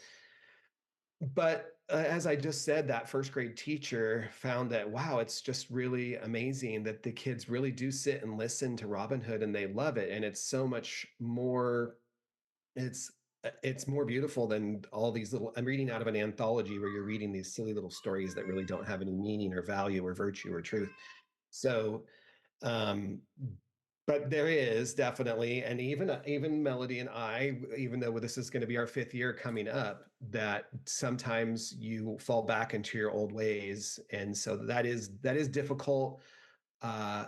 but as I just said, that first grade teacher found that, wow, it's just really amazing that the kids really do sit and listen to Robin Hood and they love it. And it's so much more it's it's more beautiful than all these little I'm reading out of an anthology where you're reading these silly little stories that really don't have any meaning or value or virtue or truth. So, um, but there is definitely, and even Melody and I, even though this is going to be our fifth year coming up, that sometimes you fall back into your old ways, and so that is difficult. Uh,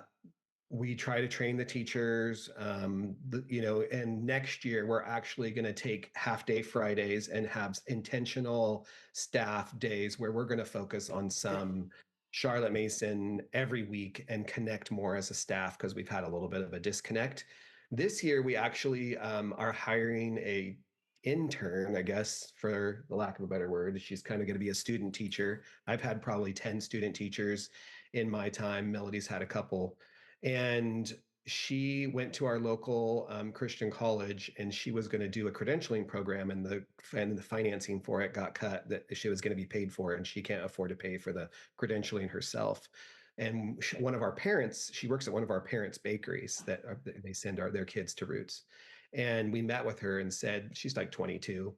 we try to train the teachers and next year we're actually going to take half day Fridays and have intentional staff days where we're going to focus on Good. some Charlotte Mason every week and connect more as a staff because we've had a little bit of a disconnect. This year we actually are hiring a intern, I guess, for the lack of a better word. She's kind of going to be a student teacher. I've had probably 10 student teachers in my time. Melody's had a couple, and she went to our local Christian college, and she was going to do a credentialing program, and the financing for it got cut. That she was going to be paid for, and she can't afford to pay for the credentialing herself. And one of our parents, she works at one of our parents' bakeries they send their kids to Roots. And we met with her and said, she's like 22.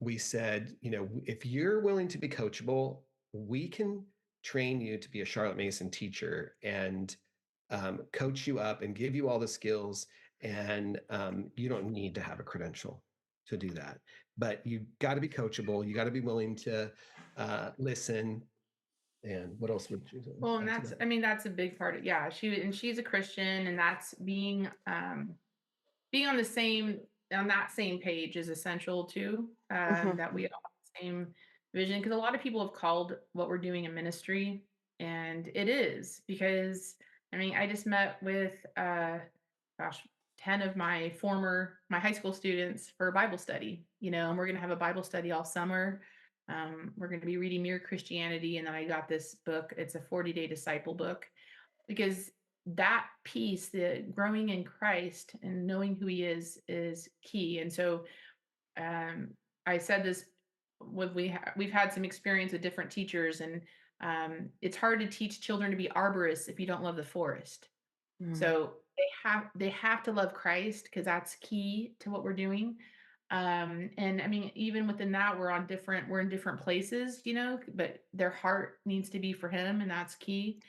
We said, if you're willing to be coachable, we can train you to be a Charlotte Mason teacher and coach you up and give you all the skills. And you don't need to have a credential to do that. But you got to be coachable. You got to be willing to listen. And what else would you Well, and add to that's, that? I mean, that's a big part of, yeah, she's a Christian, and that's being on that same page is essential too. Mm-hmm. That we all have the same vision, because a lot of people have called what we're doing a ministry, and it is because I mean I just met with gosh 10 of my high school students for a Bible study, and we're gonna have a Bible study all summer. We're going to be reading Mere Christianity, and then I got this book. It's a 40-day disciple book, because that piece, the growing in Christ and knowing who he is key. And so um I said this when we've had some experience with different teachers, and it's hard to teach children to be arborists if you don't love the forest. Mm. So they have to love Christ, because that's key to what we're doing. And I mean, even within that, we're in different places, but their heart needs to be for him, and that's key.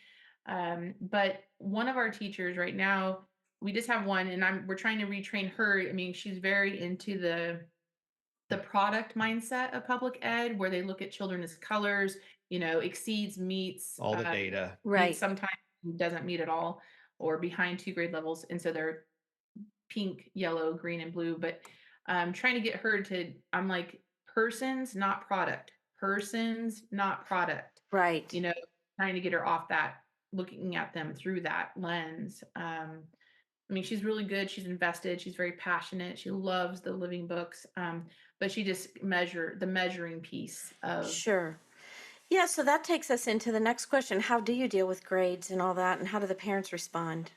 But one of our teachers right now, we just have one, and we're trying to retrain her. I mean, she's very into the product mindset of public ed, where they look at children as colors, exceeds, meets, All the data. meets Right. sometimes, doesn't meet at all, or behind 2 grade levels. And so pink, yellow, green, and blue, but trying to get her to, I'm like, persons, not product. Persons, not product. Right. You know, trying to get her off that, looking at them through that lens. I mean, she's really good. She's invested. She's very passionate. She loves the living books. But she just the measuring piece of. Sure. Yeah, so that takes us into the next question. How do you deal with grades and all that, and how do the parents respond?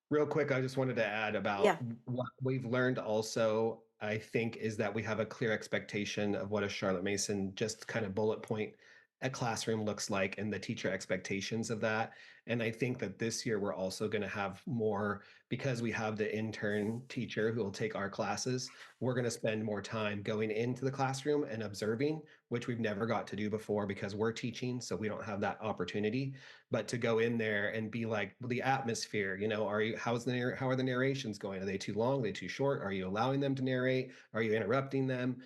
Real quick, I just wanted to add Yeah. about what we've learned also, I think, is that we have a clear expectation of what a Charlotte Mason just kind of bullet point a classroom looks like and the teacher expectations of that. And I think that this year we're also going to have more because we have the intern teacher who will take our classes. We're going to spend more time going into the classroom and observing, which we've never got to do before because we're teaching. So we don't have that opportunity, but to go in there and be like the atmosphere, are you, how are the narrations going? Are they too long? Are they too short? Are you allowing them to narrate? Are you interrupting them?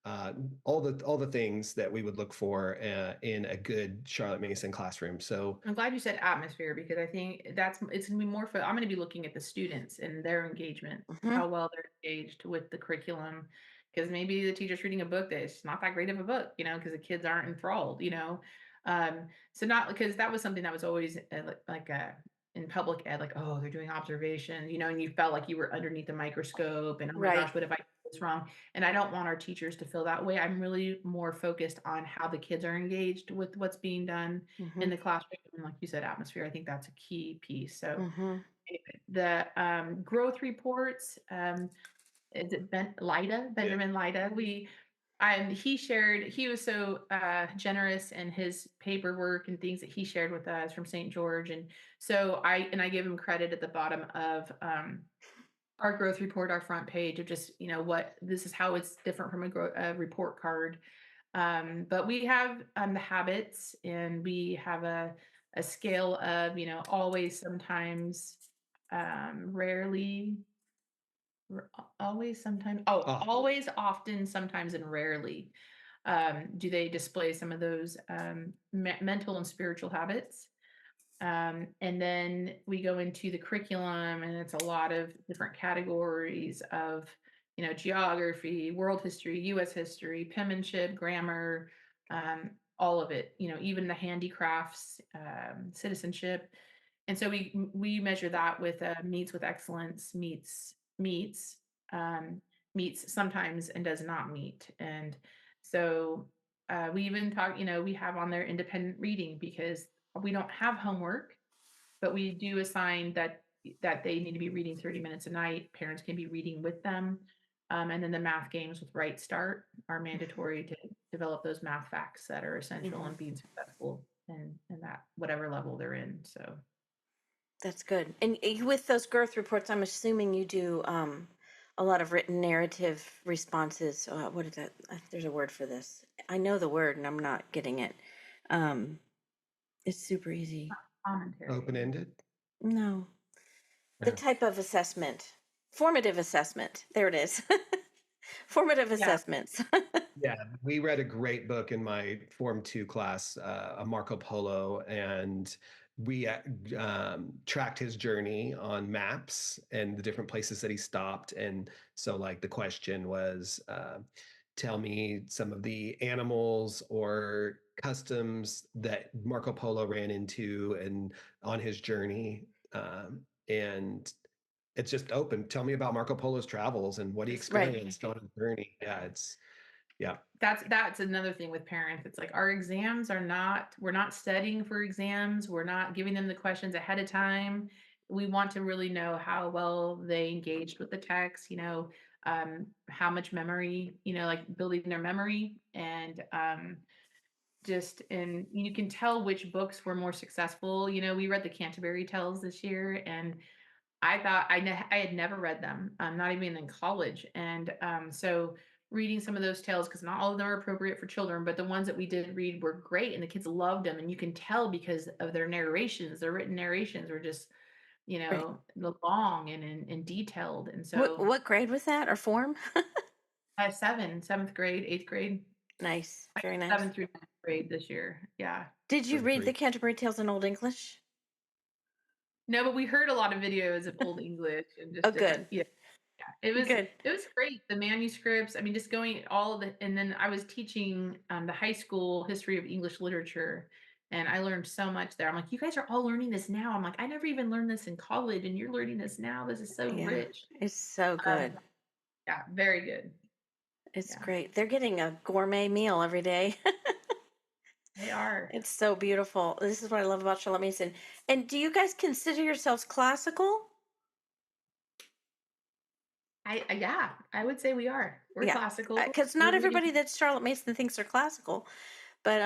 uh, all the things that we would look for in a good Charlotte Mason classroom. So I'm glad you said atmosphere because I think it's gonna be more for. I'm gonna be looking at the students and their engagement, Hmm. how well they're engaged with the curriculum. Because maybe the teacher's reading a book that's not that great of a book, because the kids aren't enthralled. So not because that was something that was always in public ed, like, oh, they're doing observation, and you felt like you were underneath the microscope, and oh my Right. gosh, what if I did this wrong? And I don't want our teachers to feel that way. I'm really more focused on how the kids are engaged with what's being done in Hmm. the classroom, and like you said, atmosphere, I think that's a key piece. So Hmm. anyway, the growth reports, is it yeah. Benjamin Lida? He was so generous in his paperwork and things that he shared with us from St. George. And so I give him credit at the bottom of our growth report, our front page of just, what this is, how it's different from a report card. But we have the habits, and we have a scale of, always, sometimes, rarely, always, sometimes, Often. always, often, sometimes, and rarely. Do they display some of those mental and spiritual habits? And then we go into the curriculum, and it's a lot of different categories of, geography, world history, U.S. history, penmanship, grammar, all of it. Even the handicrafts, citizenship. And so we measure that with meets with excellence, um, meets sometimes and does not meet. And so we even talk, we have on there independent reading because we don't have homework, but we do assign that they need to be reading 30 minutes a night. Parents can be reading with them. And then the math games with Right Start are mandatory to develop those math facts that are essential Hmm. in being successful in that whatever level they're in. So That's good. And with those growth reports, I'm assuming you do a lot of written narrative responses. What is that? There's a word for this. I know the word, and I'm not getting it. Um, it's super easy. Open commentary. ended. No, the Yeah. type of assessment, formative assessment. There it is. Formative Yeah, assessments. Yeah, we read a great book in my Form 2 class, a Marco Polo, and we tracked his journey on maps and the different places that he stopped. And so, like, the question was, tell me some of the animals or customs that Marco Polo ran into and on his journey. And it's just open. Tell me about Marco Polo's travels and what he Right. experienced on his journey. Yeah, yeah. that's another thing with parents. It's like our exams are not, we're not studying for exams. We're not giving them the questions ahead of time. We want to really know how well they engaged with the text, how much memory, like building their memory. And and you can tell which books were more successful. We read the Canterbury Tales this year, and I thought I had never read them, not even in college. And so reading some of those tales, because not all of them are appropriate for children, but the ones that we did read were great, and the kids loved them. And you can tell because of their narrations, their written narrations were just, Right. long and detailed. And What so what grade was that or form? seventh grade, eighth grade, Nice. I Very nice. seventh through ninth grade this year. Yeah. Did you That's read the great. Canterbury Tales in Old English? No, but we heard a lot of videos of Old English and Oh, just different, good. yeah. Yeah, Good. it was great. The manuscripts, I mean, just going all of the, and then I was teaching the high school history of English literature, and I learned so much there. I'm like, you guys are all learning this now. I'm like, I never even learned this in college, and you're learning this now. This is so Yeah. rich. It's so Um, good. yeah, very good. It's Yeah, great. They're getting a gourmet meal every day. they are. It's so beautiful. This is what I love about Charlotte Mason. And do you guys consider yourselves classical? Yeah, I would say we are. We're Yeah. classical. Because We're not reading. everybody that's Charlotte Mason thinks they're classical. But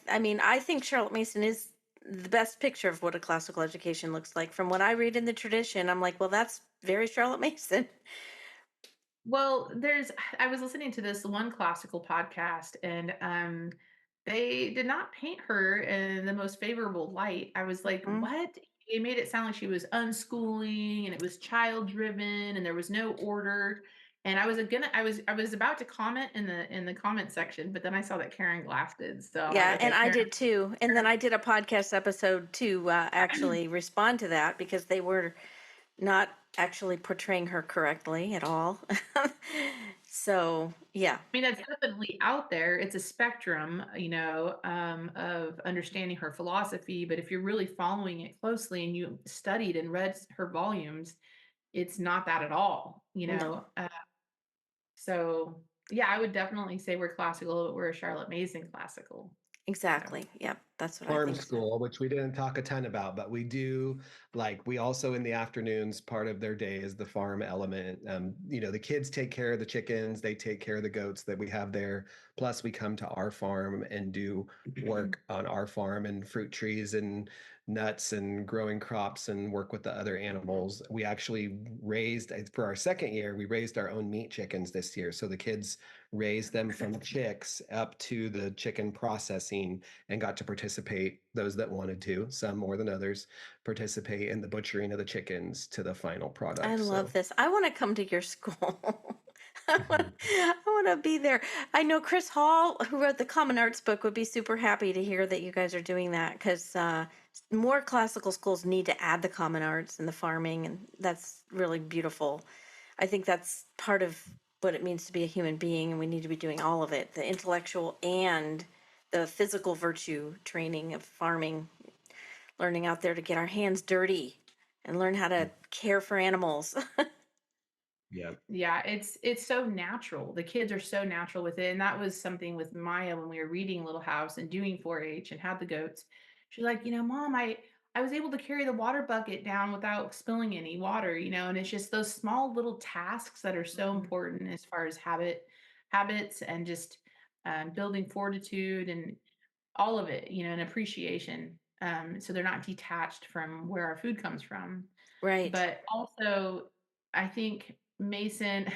I mean, I think Charlotte Mason is the best picture of what a classical education looks like. From what I read in the tradition, I'm like, well, that's very Charlotte Mason. Well, I was listening to this one classical podcast, and they did not paint her in the most favorable light. I was like, Mm. what? They made it sound like she was unschooling and it was child driven and there was no order. And I was about to comment in the comment section, but then I saw that Karen Glass did. So I'm like, Yeah, and okay, I Karen. did too. And then I did a podcast episode to actually respond to that because they were not actually portraying her correctly at all. So, yeah, I mean, that's definitely out there. It's a spectrum, of understanding her philosophy. But if you're really following it closely and you studied and read her volumes, it's not that at all, no, So, yeah, I would definitely say we're classical, but we're a Charlotte Mason classical. So, exactly. Yep, that's what I Farm think too. school, which we didn't talk a ton about, but we do like we also in the afternoons, part of their day is the farm element. The kids take care of the chickens, they take care of the goats that we have there. Plus, we come to our farm and do work on our farm and fruit trees and nuts and growing crops and work with the other animals. We actually raised for our second year, we raised our own meat chickens this year. So the kids raised them from chicks up to the chicken processing and got to participate, those that wanted to, some more than others, participate in the butchering of the chickens to the final I product. love So this. I want to come to your school. mhm. I want to be there. I know Chris Hall, who wrote the Common Arts book, would be super happy to hear that you guys are doing that because more classical schools need to add the Common Arts and the farming, and that's really beautiful. I think that's part of what it means to be a human being, and we need to be doing all of it, the intellectual and the physical virtue training of farming, learning out there to get our hands dirty and learn how to care for animals. Yeah. yeah, it's so natural. The kids are so natural with it. And that was something with Maya when we were reading Little House and doing 4-H and had the goats. She's like, Mom, I was able to carry the water bucket down without spilling any water, and it's just those small little tasks that are so Mhm. important as far as habits and just building fortitude and all of it, and appreciation. So they're not detached from where our food comes from. Right. But also, I think Mason,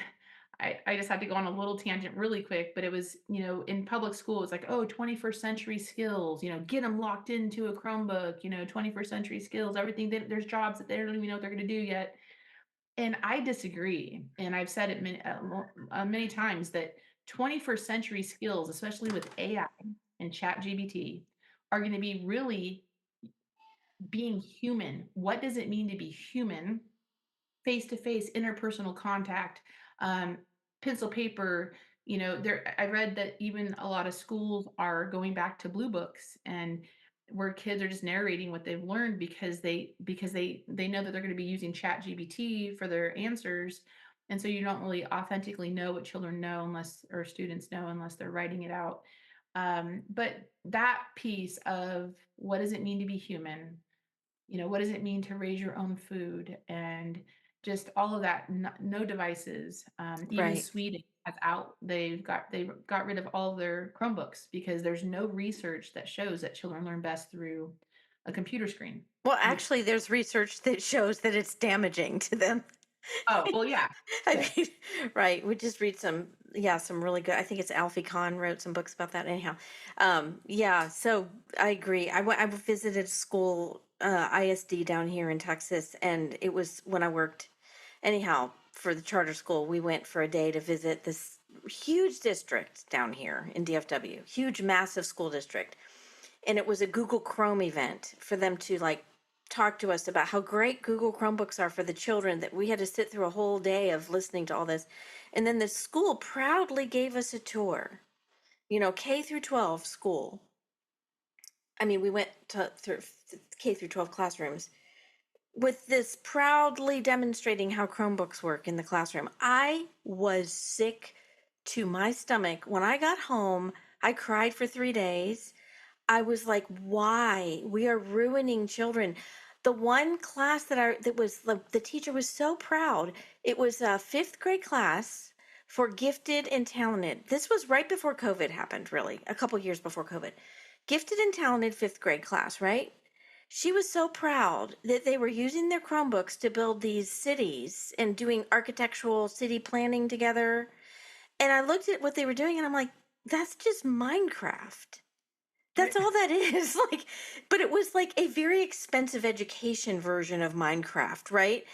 I just had to go on a little tangent really quick, but it was, in public school, it's like, oh, 21st century skills, get them locked into a Chromebook, 21st century skills, everything. There's jobs that they don't even know what they're going to do yet. And I disagree. And I've said it many times that 21st century skills, especially with AI and chat GBT, are going to be really being human. What does it mean to be human? Face to face interpersonal contact, um, pencil paper. There I read that even a lot of schools are going back to blue books and where kids are just narrating what they've learned because they know that they're going to be using chat gbt for their answers, and so you don't really authentically know what children know unless or students know unless they're writing it out. But that piece of what does it mean to be human, what does it mean to raise your own food and just all of that? No devices. Even Right. Sweden has out. They've got rid of all of their Chromebooks because there's no research that shows that children learn best through a computer screen. Well, Be- actually, there's research that shows that it's damaging to them. oh well, yeah. I Yeah. mean, right. We just read some really good. I think it's Alfie Kahn wrote some books about that. Anyhow, yeah. So I agree. I visited school, ISD down here in Texas, and it was when I worked. Anyhow, for the charter school, we went for a day to visit this huge district down here in DFW, huge, massive school district, and it was a Google Chrome event for them to like talked to us about how great Google Chromebooks are for the children, that we had to sit through a whole day of listening to all this. And then the school proudly gave us a tour, K through 12 school. I mean, we went through K through 12 classrooms with this proudly demonstrating how Chromebooks work in the classroom. I was sick to my stomach. When I got home, I cried for 3 days. I was like, why? We are ruining children. The one class that was the teacher was so proud. It was a fifth grade class for gifted and talented. This was right before COVID happened, really, a couple years before COVID. Gifted and talented fifth grade class, right? She was so proud that they were using their Chromebooks to build these cities and doing architectural city planning together. And I looked at what they were doing and I'm like, that's just Minecraft. That's Right. all that is. Like, but it was like a very expensive education version of Minecraft, right?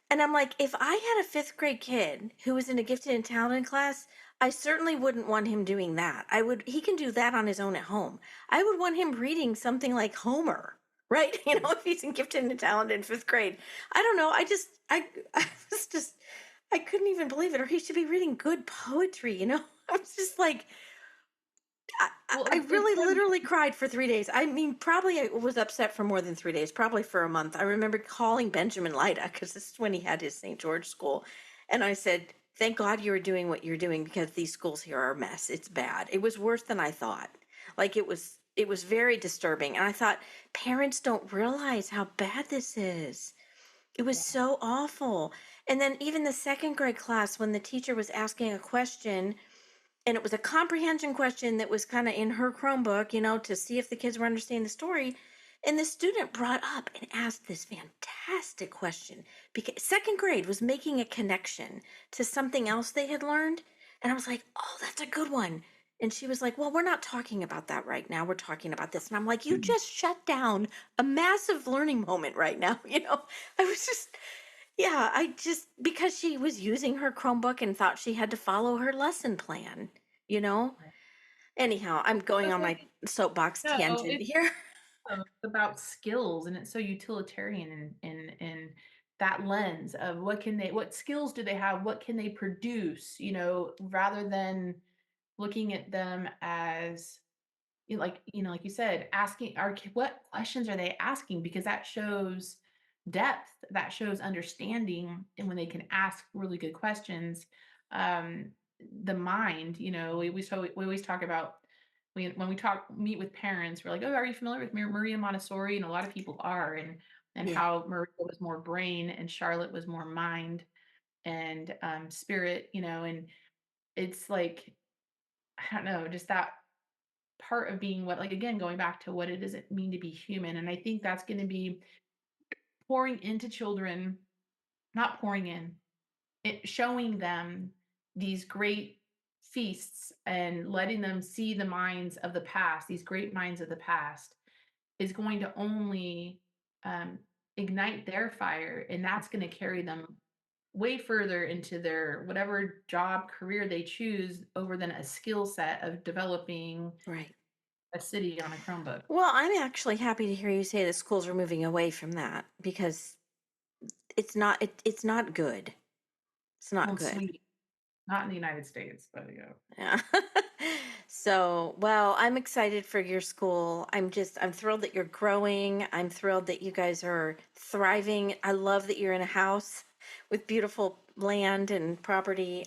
And I'm like, if I had a fifth grade kid who was in a gifted and talented class, I certainly wouldn't want him doing that. He can do that on his own at home. I would want him reading something like Homer, right? If he's in gifted and talented in fifth grade. I don't know. I was just, I couldn't even believe it. Or he should be reading good poetry. I was just like, Well, I it's really so literally cried for 3 days. I mean, probably I was upset for more than 3 days, probably for a month. I remember calling Benjamin Lida because this is when he had his St. George school. And I said, thank God you were doing what you're doing because these schools here are a mess. It's bad. It was worse than I thought. Like it was very disturbing. And I thought, parents don't realize how bad this is. It was yeah. so awful. And then even the second grade class, when the teacher was asking a question, and it was a comprehension question that was kind of in her Chromebook, to see if the kids were understanding the story. And the student brought up and asked this fantastic question because second grade was making a connection to something else they had learned. And I was like, oh, that's a good one. And she was like, well, we're not talking about that right now. We're talking about this. And I'm like, you just shut down a massive learning moment right now. I was just, yeah, because she was using her Chromebook and thought she had to follow her lesson plan, you know? Right. Anyhow, I'm going It's on like, my soapbox no, tangent here. it's about skills, and it's so utilitarian in that lens of what skills do they have, what can they produce, rather than looking at them as like you said, asking what questions are they asking, because that shows depth, that shows understanding. And when they can ask really good questions, um the mind, we always talk about, when we meet with parents, we're like, oh, are you familiar with Maria Montessori? And a lot of people are, and Yeah, how Maria was more brain and Charlotte was more mind and spirit, and it's like, I don't know, just that part of being, what, like, again, going back to what it does it mean to be human. And I think that's going to be pouring into children, not pouring in, it showing them these great feasts and letting them see the minds of the past, these great minds of the past, is going to only um, ignite their fire, and that's going to carry them way further into their whatever job career they choose, over than a skill set of developing right. a city on a Chromebook. Well, I'm actually happy to hear you say that schools are moving away from that because it's not good. It's Well, not and good. sweet, not in the United States, but Yeah. So, well, I'm excited for your school. I'm thrilled that you're growing. I'm thrilled that you guys are thriving. I love that you're in a house with beautiful land and property.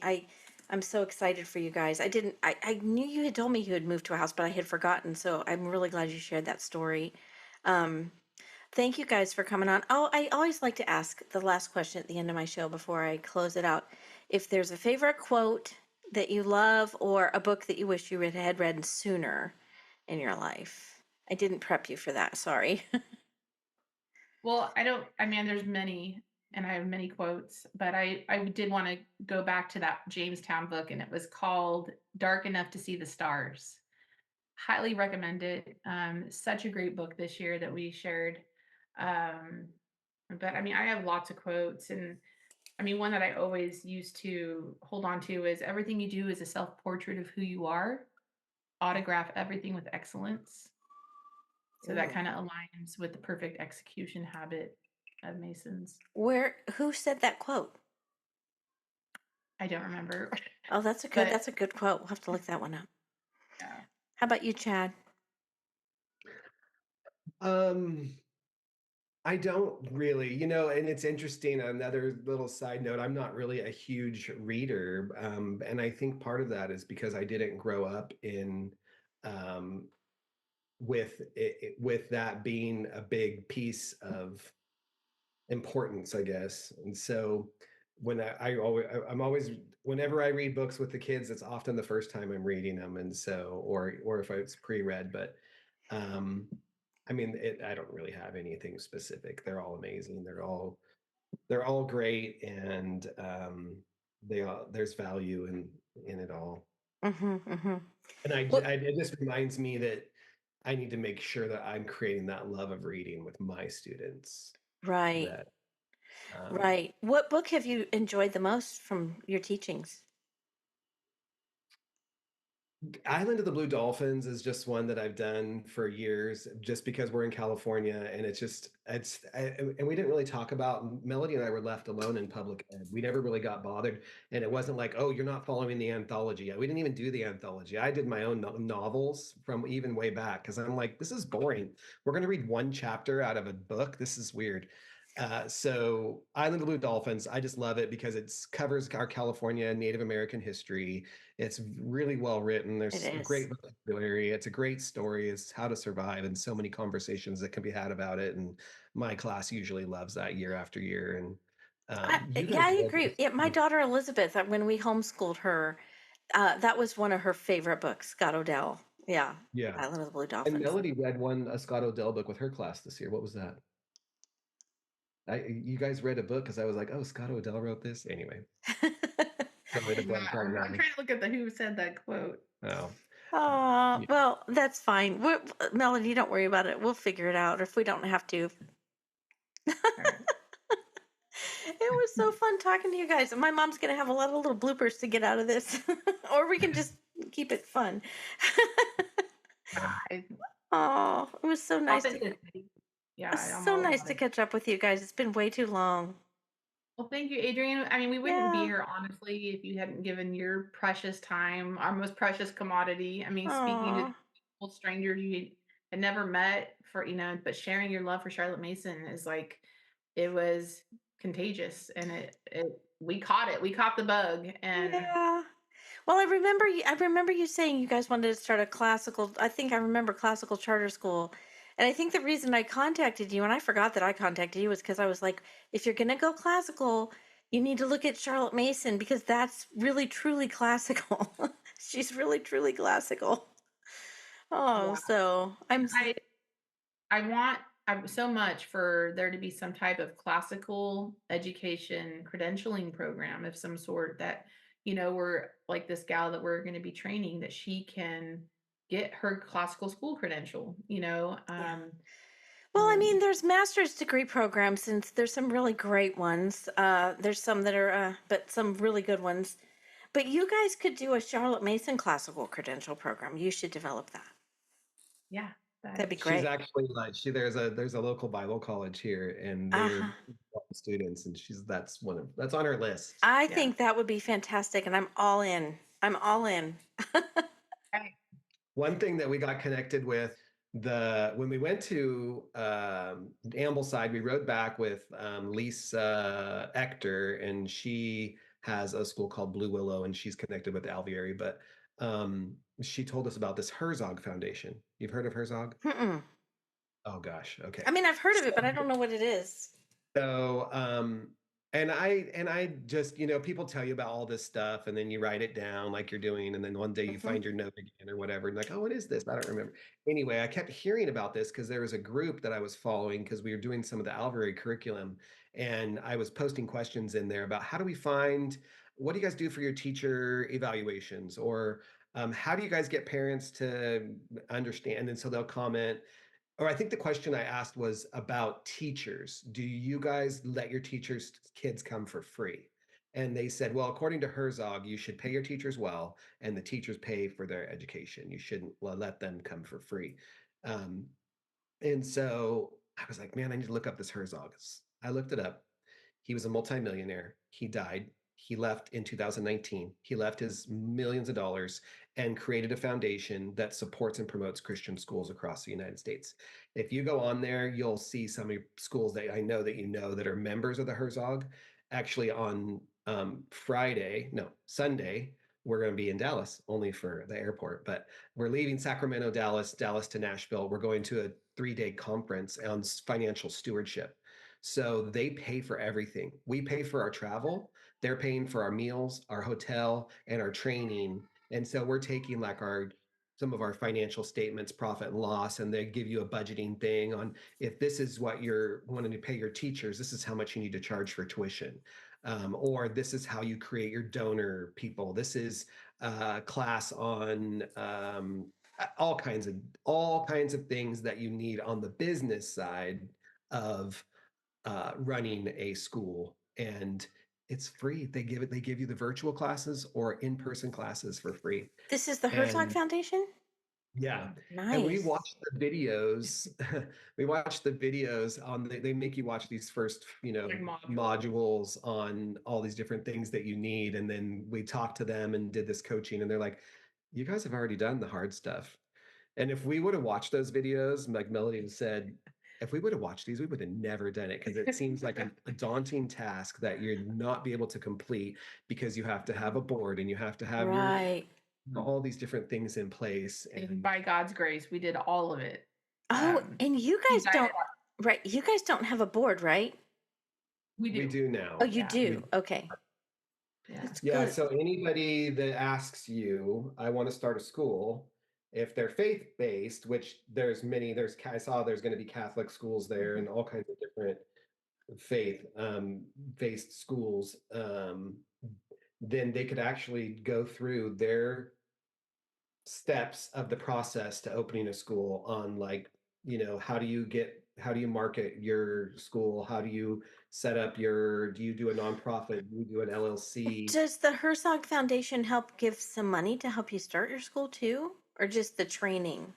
I'm so excited for you guys. I knew you had told me you had moved to a house, but I had forgotten. So I'm really glad you shared that story. Um, Thank you guys for coming on. Oh, I always like to ask the last question at the end of my show before I close it out. If there's a favorite quote that you love or a book that you wish you had read sooner in your life. I didn't prep you for that. Sorry. well, I mean, there's many, and I have many quotes, but I did want to go back to that Jamestown book, and it was called Dark Enough to See the Stars. Highly recommend it. Such a great book this year that we shared. Um, but I mean, I have lots of quotes, and I mean, one that I always used to hold on to is, everything you do is a self portrait of who you are. Autograph everything with excellence. So that Ooh. kind of aligns with the perfect execution habit of Masons. Who said that quote? I don't remember, Oh, but that's a good quote. We'll have to look that one up. yeah. How about you, Chad? Um, I don't really, and it's interesting. Another little side note, I'm not really a huge reader. And I think part of that is because I didn't grow up um, with that being a big piece of importance, I guess. And so when I'm always, whenever I read books with the kids, it's often the first time I'm reading them. And so, or if it's pre-read, but um, I mean, I don't really have anything specific. They're all amazing. They're all great, and there's value in it all. Mm-hmm, mm-hmm. And Well, it just reminds me that I need to make sure that I'm creating that love of reading with my students. right, That um, right. What book have you enjoyed the most from your teachings? Island of the Blue Dolphins is just one that I've done for years, just because we're in California, and and we didn't really talk about. Melody and I were left alone in public ed. We never really got bothered, and it wasn't like, oh, you're not following the anthology. We didn't even do the anthology. I did my own novels from even way back because I'm like, this is boring. We're going to read one chapter out of a book. This is weird. So Island of the Blue Dolphins, I just love it because it covers our California Native American history. It's really well written. It There's great is. vocabulary. It's a great story. It's how to survive, and so many conversations that can be had about it. And my class usually loves that year after year. And you Yeah, guys I read agree. this. Yeah, my daughter Elizabeth, when we homeschooled her, that was one of her favorite books, Scott Odell. Yeah, Yeah. Island of the Blue And Dolphins. Melody read a Scott Odell book with her class this year. What was that? You guys read a book because I was like, oh, Scott Odell wrote this. Anyway, sorry to blank on I'm that. trying to look at the who said that quote. Oh, Oh, yeah. well, that's fine. Melody, don't worry about it. We'll figure it out if we don't have to. All right. It was so fun talking to you guys. My mom's going to have a lot of little bloopers to get out of this, or we can just keep it fun. I, Oh, it was so nice to authenticity. Yeah, it's I'm so all nice about to it. catch up with you guys. It's been way too long. Well, thank you, Adrian. I mean, we wouldn't be Yeah. here honestly if you hadn't given your precious time, our most precious commodity. I mean, speaking to Oh, total strangers you had never met for, but sharing your love for Charlotte Mason is like it was contagious, and it we caught it. We caught the bug, and yeah. Well, I remember you saying you guys wanted to start a classical, I think I remember classical charter school. And I think the reason I contacted you, and I forgot that I contacted you, was because I was like, if you're going to go classical, you need to look at Charlotte Mason because that's really truly classical. She's really truly classical. Oh, yeah, so I I want so much for there to be some type of classical education credentialing program of some sort that, we're like this gal that we're going to be training that she can get her classical school credential, yeah. Well, I um, mean, there's master's degree programs, and there's some really great ones. There's some that are, but some really good ones. But you guys could do a Charlotte Mason classical credential program. You should develop that. yeah, that That'd be She's great. actually like there's a local Bible college here, and Uh-huh. they're students, and that's on her list. I yeah. think that would be fantastic, and I'm all in. I'm all in. Right. One thing that we got connected with when we went to Ambleside, we rode back with Lisa Ector, and she has a school called Blue Willow, and she's connected with Alvieri. But she told us about this Herzog Foundation. You've heard of Herzog? Mm-mm. Oh gosh, I okay. mean, I've heard of it, but I don't know what it is. So, and I just, people tell you about all this stuff, and then you write it down like you're doing, and then one day you Hmm. find your note again or whatever, and like, oh, what is this? I don't remember. Anyway, I kept hearing about this because there was a group that I was following because we were doing some of the Alvery curriculum, and I was posting questions in there about how do we find, what do you guys do for your teacher evaluations, or how do you guys get parents to understand? And so they'll comment, or I think the question I asked was about teachers. Do you guys let your teachers' kids come for free? And they said, well, according to Herzog, you should pay your teachers well, and the teachers pay for their education. You shouldn't let them come for free. Um, And so I was like, man, I need to look up this Herzog. I looked it up. He was a multimillionaire. He died. He left in 2019. He left his millions of dollars and created a foundation that supports and promotes Christian schools across the United States. If you go on there, you'll see some schools that I know that that are members of the Herzog. Actually, on Sunday, we're going to be in Dallas only for the airport, but we're leaving Sacramento, Dallas to Nashville. We're going to a 3-day conference on financial stewardship. So they pay for everything. We pay for our travel. They're paying for our meals, our hotel, and our training. And so we're taking like some of our financial statements, profit and loss, and they give you a budgeting thing on if this is what you're wanting to pay your teachers, this is how much you need to charge for tuition. Or this is how you create your donor people. This is a class on all kinds of things that you need on the business side of running a school, and it's free. They give you the virtual classes or in-person classes for free. This is the Herzog And Foundation? yeah, and we Nice. watched the videos. We watched the videos on. They make you watch these first, Like module. modules on all these different things that you need, and then we talked to them and did this coaching, and they're like, "You guys have already done the hard stuff." And if we would have watched those videos, like Melody said, if we would have watched these, we would have never done it because it seems like a daunting task that you'd not be able to complete because you have to have a board and you have to have Right. all these different things in place. And And by God's grace, we did all of it. Oh, and you He guys guided don't, right? You guys don't have a board, right? We we do. do now. Oh, you Yeah. do. Okay. Yeah. That's Yeah. good. So anybody that asks you, I want to start a school, if they're faith-based, which I saw there's going to be Catholic schools there Mhm. and all kinds of different faith based schools, then they could actually go through their steps of the process to opening a school on like, how do you market your school? How do you set up do you do a nonprofit? Do you do an LLC? Does the Herzog Foundation help give some money to help you start your school too? Or just the training?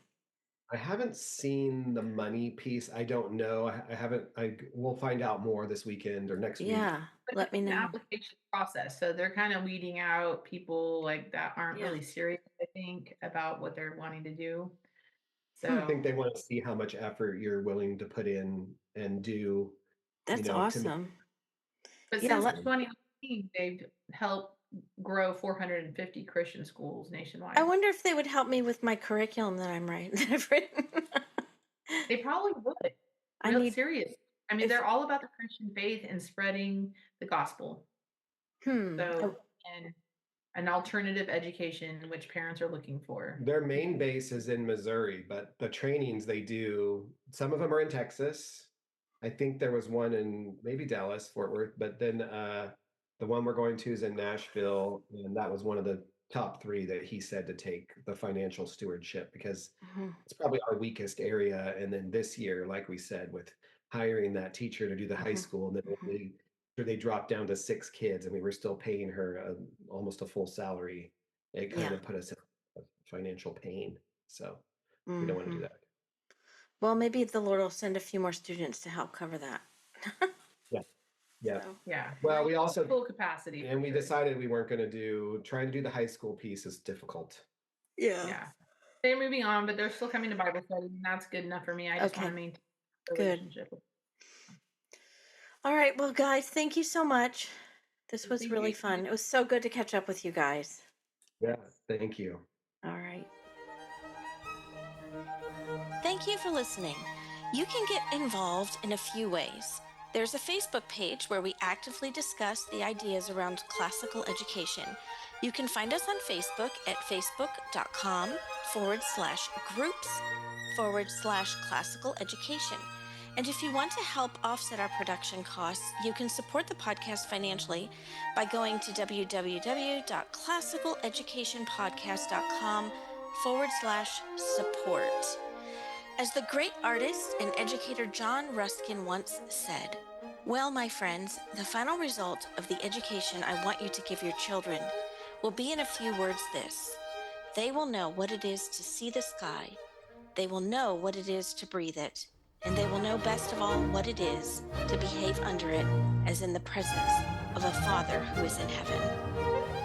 I haven't seen the money piece. I don't know. I haven't. We'll find out more this weekend or next week. Yeah. But Let it's me an know. application process, so they're kind of weeding out people like that aren't Yeah. really serious, I think, about what they're wanting to do. Hmm. I think So, they want to see how much effort you're willing to put in and do, That's to make. awesome. but Yeah. since 2019, they've helped grow 450 Christian schools I nationwide. wonder if they would help me with my curriculum that that I've written. They probably would. I Real need, serious. I mean, if, they're all about the Christian faith and spreading the gospel. So, and an alternative education, which parents are looking for. Their main base is in Missouri, but the trainings they do, some of them are in Texas. I think there was one in maybe Dallas, Fort Worth, but then the one we're going to is in Nashville, and that was one of the top 3 that he said to take the financial stewardship because Mhm, it's probably our weakest area. And then this year, like we said, with hiring that teacher to do the high mhm, school, and then mhm. they dropped down to 6 kids, and we were still paying her almost a full salary. It kind Yeah. of put us in financial pain. So we don't want to do Hmm. that. Well, maybe the Lord will send a few more students to help cover that. Yeah. Yeah. So, Yeah. Well, we also, Full capacity. and we decided we weren't going to trying to do the high school piece is difficult. yeah. Yeah. They're moving on, but they're still coming to Bible study, and that's good enough for me. I just want Okay. to maintain a Good. relationship. All right. Well, guys, thank you so much. This was Thank really you. fun. It was so good to catch up with you guys. Yeah. Thank you. All right. Thank you for listening. You can get involved in a few ways. There's a Facebook page where we actively discuss the ideas around classical education. You can find us on Facebook at facebook.com/groups/classical education. And if you want to help offset our production costs, you can support the podcast financially by going to www.classicaleducationpodcast.com/support. As the great artist and educator John Ruskin once said, "Well, my friends, the final result of the education I want you to give your children will be in a few words this: they will know what it is to see the sky They will know what it is to breathe it, and they will know best of all what it is to behave under it as in the presence of a Father who is in heaven.